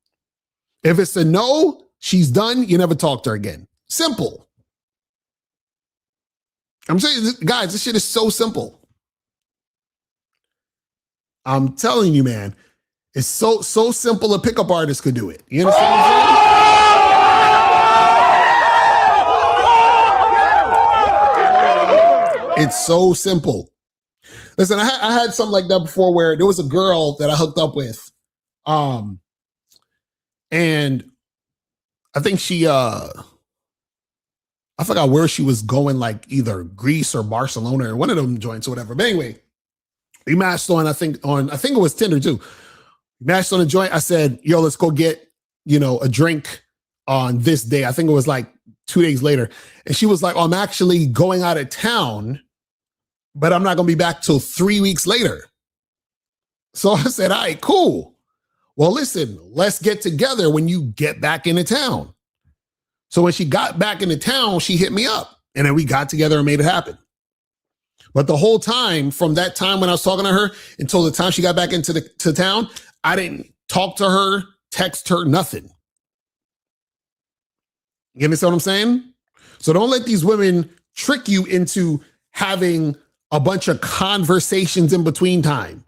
If it's a no, she's done. You never talk to her again. Simple. I'm saying, guys, this shit is so simple. I'm telling you, man, it's so simple a pickup artist could do it. You understand what I'm saying? It's so simple. Listen, I had something like that before where there was a girl that I hooked up with. And I think she, I forgot where she was going, like either Greece or Barcelona or one of them joints or whatever. But anyway, we matched on, I think it was Tinder too. We matched on a joint. I said, yo, let's go get, a drink on this day. I think it was like 2 days later. And she was like, oh, I'm actually going out of town, but I'm not going to be back till 3 weeks later. So I said, all right, cool. Well, listen, let's get together when you get back into town. So when she got back into town, she hit me up and then we got together and made it happen. But the whole time, from that time when I was talking to her until the time she got back into to town, I didn't talk to her, text her, nothing. You understand what I'm saying? So don't let these women trick you into having a bunch of conversations in between time.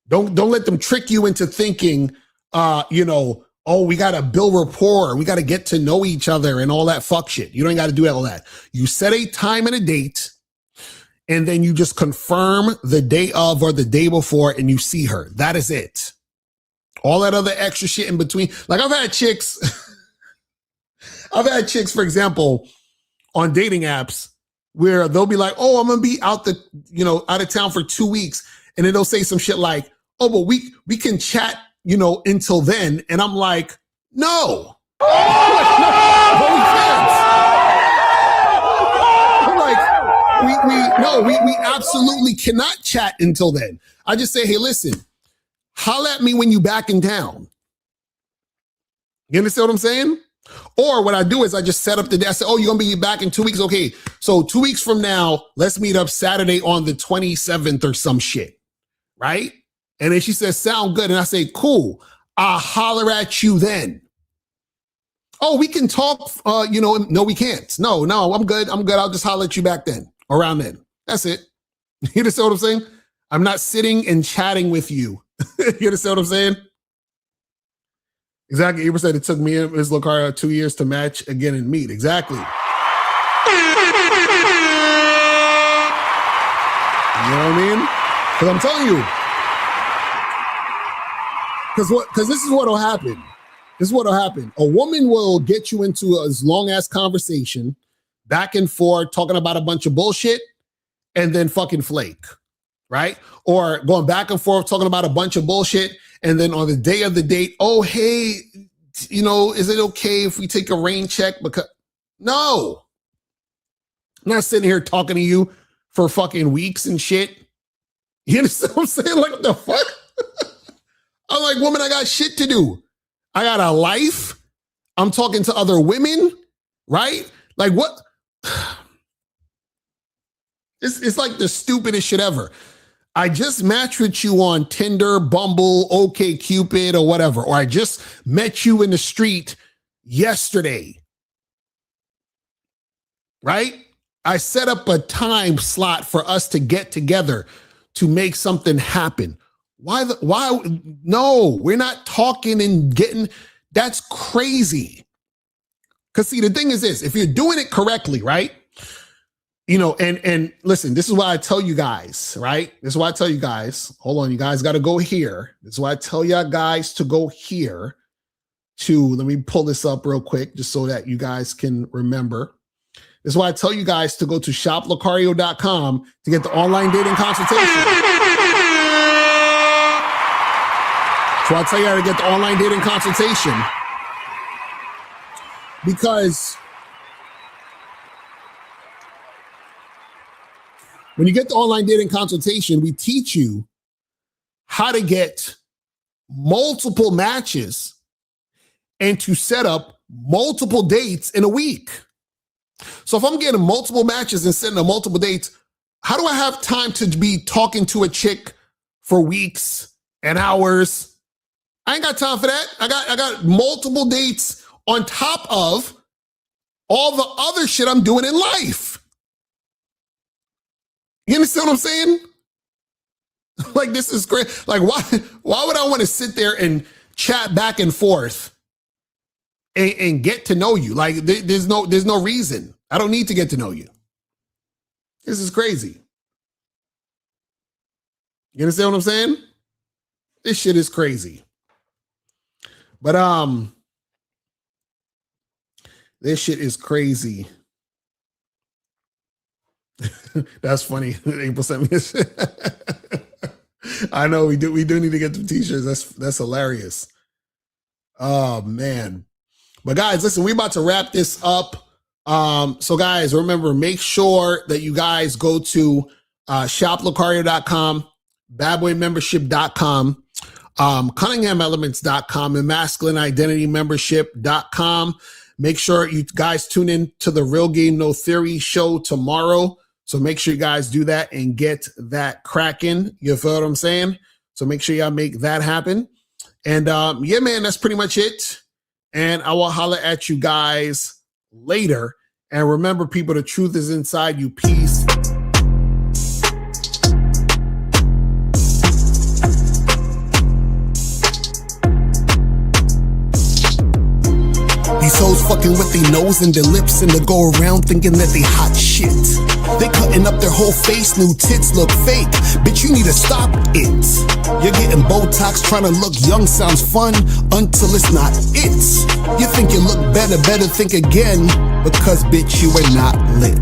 Don't let them trick you into thinking, oh, we got to build rapport. We got to get to know each other and all that fuck shit. You don't got to do all that. You set a time and a date, and then you just confirm the day of or the day before, and you see her. That is it. All that other extra shit in between. Like I've had chicks, for example, on dating apps where they'll be like, oh, I'm going to be out of town for 2 weeks. And then they'll say some shit like, oh, but we can chat, until then. And I'm like, no. We can't. I'm like, we absolutely cannot chat until then. I just say, hey, listen, holla at me when you back in town. You understand what I'm saying? Or what I do is I just set up the day. I say, oh, you're going to be back in 2 weeks? Okay, so 2 weeks from now, let's meet up Saturday on the 27th or some shit, right? And then she says, sound good. And I say, cool. I'll holler at you then. Oh, we can talk, no, we can't. No, I'm good. I'll just holler at you back then, around then. That's it. You understand what I'm saying? I'm not sitting and chatting with you. You understand what I'm saying? Exactly. Eber said it took me and Ms. Locario 2 years to match again and meet. Exactly. You know what I mean? Because I'm telling you. Because this is what will happen. This is what will happen. A woman will get you into a long-ass conversation, back and forth, talking about a bunch of bullshit, and then fucking flake, right? Or going back and forth, talking about a bunch of bullshit, and then on the day of the date, oh, hey, is it okay if we take a rain check? Because no. I'm not sitting here talking to you for fucking weeks and shit. You understand what I'm saying? Like, what the fuck? I'm like, woman, I got shit to do. I got a life. I'm talking to other women, right? Like, what? It's like the stupidest shit ever. I just matched with you on Tinder, Bumble, OkCupid, or whatever. Or I just met you in the street yesterday. Right? I set up a time slot for us to get together to make something happen. Why? No, we're not talking and getting, that's crazy. Because see, the thing is this, if you're doing it correctly, right? And listen, this is why I tell you guys, right? This is why I tell you guys, hold on, you guys got to go here. This is why I tell you guys to go here let me pull this up real quick, just so that you guys can remember. This is why I tell you guys to go to shoplocario.com to get the online dating consultation. So I'll tell you how to get the online dating consultation. Because when you get the online dating consultation, we teach you how to get multiple matches and to set up multiple dates in a week. So if I'm getting multiple matches and setting up multiple dates, how do I have time to be talking to a chick for weeks and hours? I ain't got time for that. I got multiple dates on top of all the other shit I'm doing in life. You understand what I'm saying? Like, this is great. Like, why would I want to sit there and chat back and forth and get to know you? Like, there's no reason. I don't need to get to know you. This is crazy. You understand what I'm saying? This shit is crazy. But this shit is crazy. That's funny. April sent me this. I know we do need to get the t-shirts. That's hilarious. Oh man. But guys, listen, we're about to wrap this up. So guys, remember, make sure that you guys go to shoplocario.com, badboymembership.com, cunninghamelements.com, and masculineidentitymembership.com. Make sure you guys tune in to the Real Game No Theory show tomorrow. So make sure you guys do that and get that cracking. You feel what I'm saying? So make sure y'all make that happen. And yeah, man, that's pretty much it. And I will holler at you guys later. And remember, people, the truth is inside you. Peace. These hoes fucking with their nose and their lips and they go around thinking that they hot shit. They cutting up their whole face, new tits look fake. Bitch, you need to stop it. You're getting Botox, trying to look young sounds fun until it's not it. You think you look better think again, because bitch, you are not lit.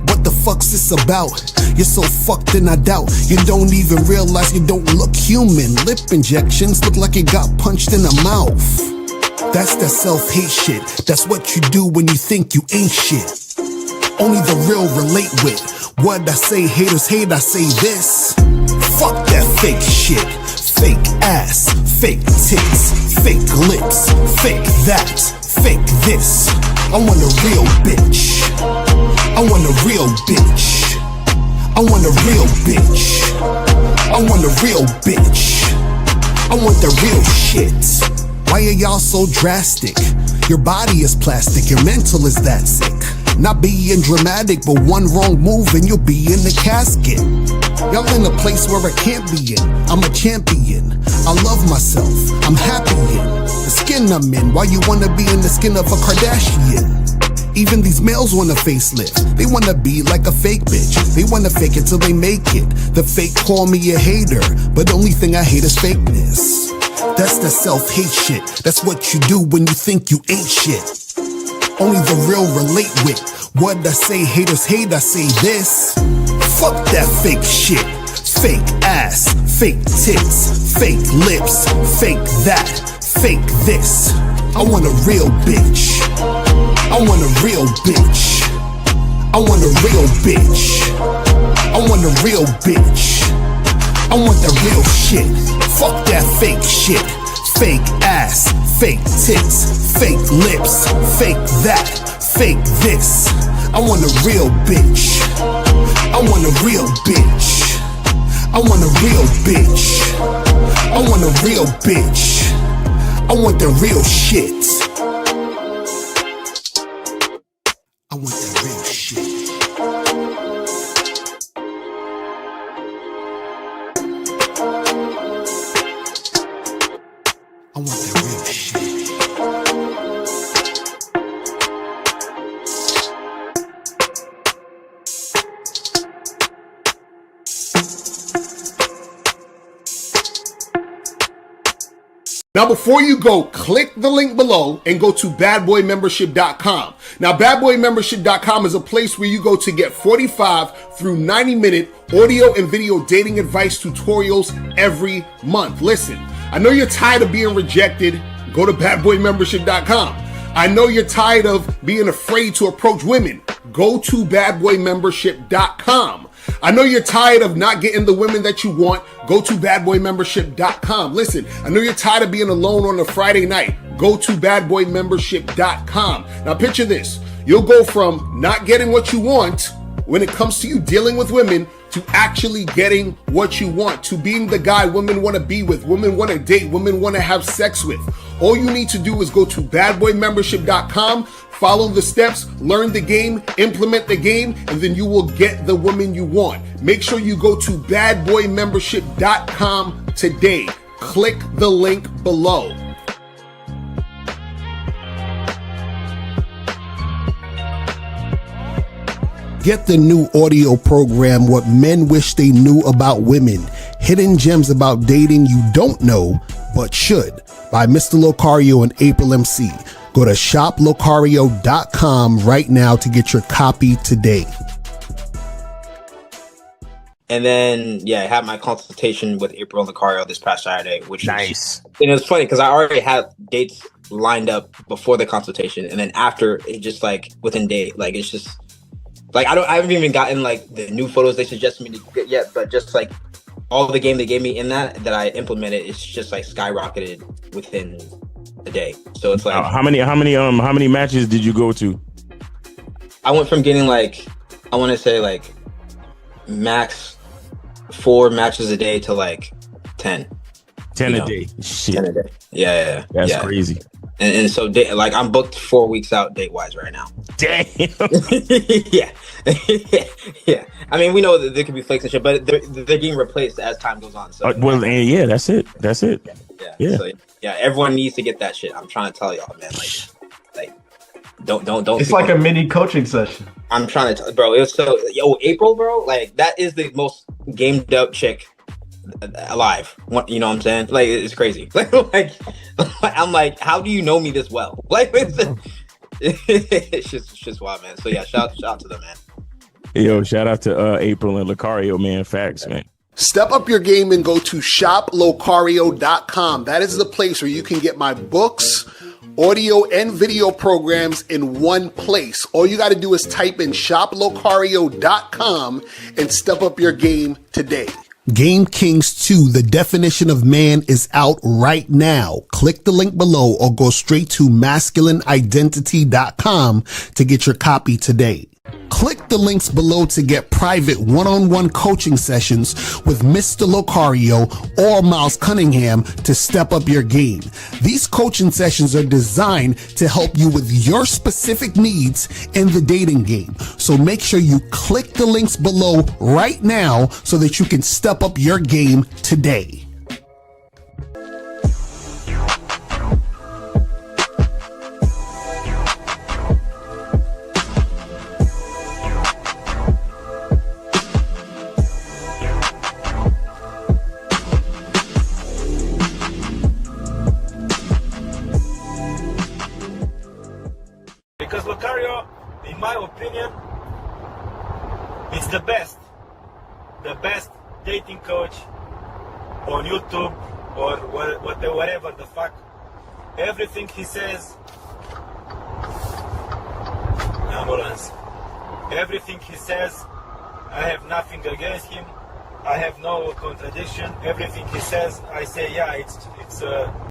What the fuck's this about? You're so fucked and I doubt you don't even realize you don't look human. Lip injections look like you got punched in the mouth. That's that self-hate shit. That's what you do when you think you ain't shit. Only the real relate with. What I say, haters hate, I say this. Fuck that fake shit. Fake ass, fake tits, fake lips, fake that, fake this. I want a real bitch. I want a real bitch. I want a real bitch. I want a real bitch. I want the real shit. Why are y'all so drastic? Your body is plastic, your mental is that sick. Not being dramatic, but one wrong move and you'll be in the casket. Y'all in a place where I can't be in. I'm a champion. I love myself. I'm happy in the skin I'm in. Why you wanna be in the skin of a Kardashian? Even these males want a facelift. They wanna be like a fake bitch. They wanna fake it till they make it. The fake call me a hater, but the only thing I hate is fakeness. That's the self-hate shit. That's what you do when you think you ain't shit. Only the real relate with. What I say, haters hate, I say this. Fuck that fake shit. Fake ass, fake tits, fake lips, fake that, fake this. I want a real bitch. I want a real bitch. I want a real bitch. I want a real bitch. I want the real shit. Fuck that fake shit. Fake ass, fake tits, fake lips, fake that, fake this. I want a real bitch. I want a real bitch. I want a real bitch. I want a real bitch. I want the real shit. I want the real shit. I want the real shit. Now, before you go, click the link below and go to badboymembership.com. Now, badboymembership.com is a place where you go to get 45 through 90-minute audio and video dating advice tutorials every month. Listen, I know you're tired of being rejected. Go to badboymembership.com. I know you're tired of being afraid to approach women. Go to badboymembership.com. I know you're tired of not getting the women that you want. Go to badboymembership.com. Listen, I know you're tired of being alone on a Friday night. Go to badboymembership.com. Now picture this. You'll go from not getting what you want when it comes to you dealing with women to actually getting what you want, to being the guy women want to be with, women want to date, women want to have sex with. All you need to do is go to badboymembership.com, follow the steps, learn the game, implement the game, and then you will get the woman you want. Make sure you go to badboymembership.com today. Click the link below. Get the new audio program, What Men Wish They Knew About Women. Hidden gems about dating you don't know, but should, by Mr. Locario and April MC. Go to shoplocario.com right now to get your copy today. And then, yeah, I had my consultation with April and Locario this past Saturday, which Nice. And it was funny because I already had dates lined up before the consultation, and then after, it just like within day, like it's just like I haven't even gotten like the new photos they suggested me to get yet, but just like all the game they gave me in that I implemented, it's just like skyrocketed within a day. So it's like how many matches did you go to? I went from getting like, I want to say like max 4 matches a day to like 10. 10 a day. Shit. 10 a day. Yeah. That's crazy. And so like I'm booked 4 weeks out date wise right now. Damn. Yeah. Yeah. I mean, we know that there could be flakes and shit, but they're getting replaced as time goes on. So yeah, that's it. Yeah. So, yeah, everyone needs to get that shit. I'm trying to tell y'all, man. Like don't. It's like a mini coaching session. I'm trying to tell, bro. It was so April, bro. Like that is the most gamed up chick alive. You know what I'm saying? Like it's crazy. like I'm like, how do you know me this well? Like it's just wild, man. So yeah, shout out to them, man. Yo, shout out to April and Locario, man. Facts, man. Step up your game and go to shoplocario.com. That is the place where you can get my books, audio and video programs in one place. All you got to do is type in shoplocario.com and step up your game today. Game Kings 2, the definition of man, is out right now. Click the link below or go straight to masculineidentity.com to get your copy today. Click the links below to get private one-on-one coaching sessions with Mr. Locario or Miles Cunningham to step up your game. These coaching sessions are designed to help you with your specific needs in the dating game. So make sure you click the links below right now so that you can step up your game today. Because Locario, in my opinion, is the best dating coach on YouTube or whatever the fuck. Everything he says, ambulance. Everything he says, I have nothing against him. I have no contradiction. Everything he says, I say, yeah, it's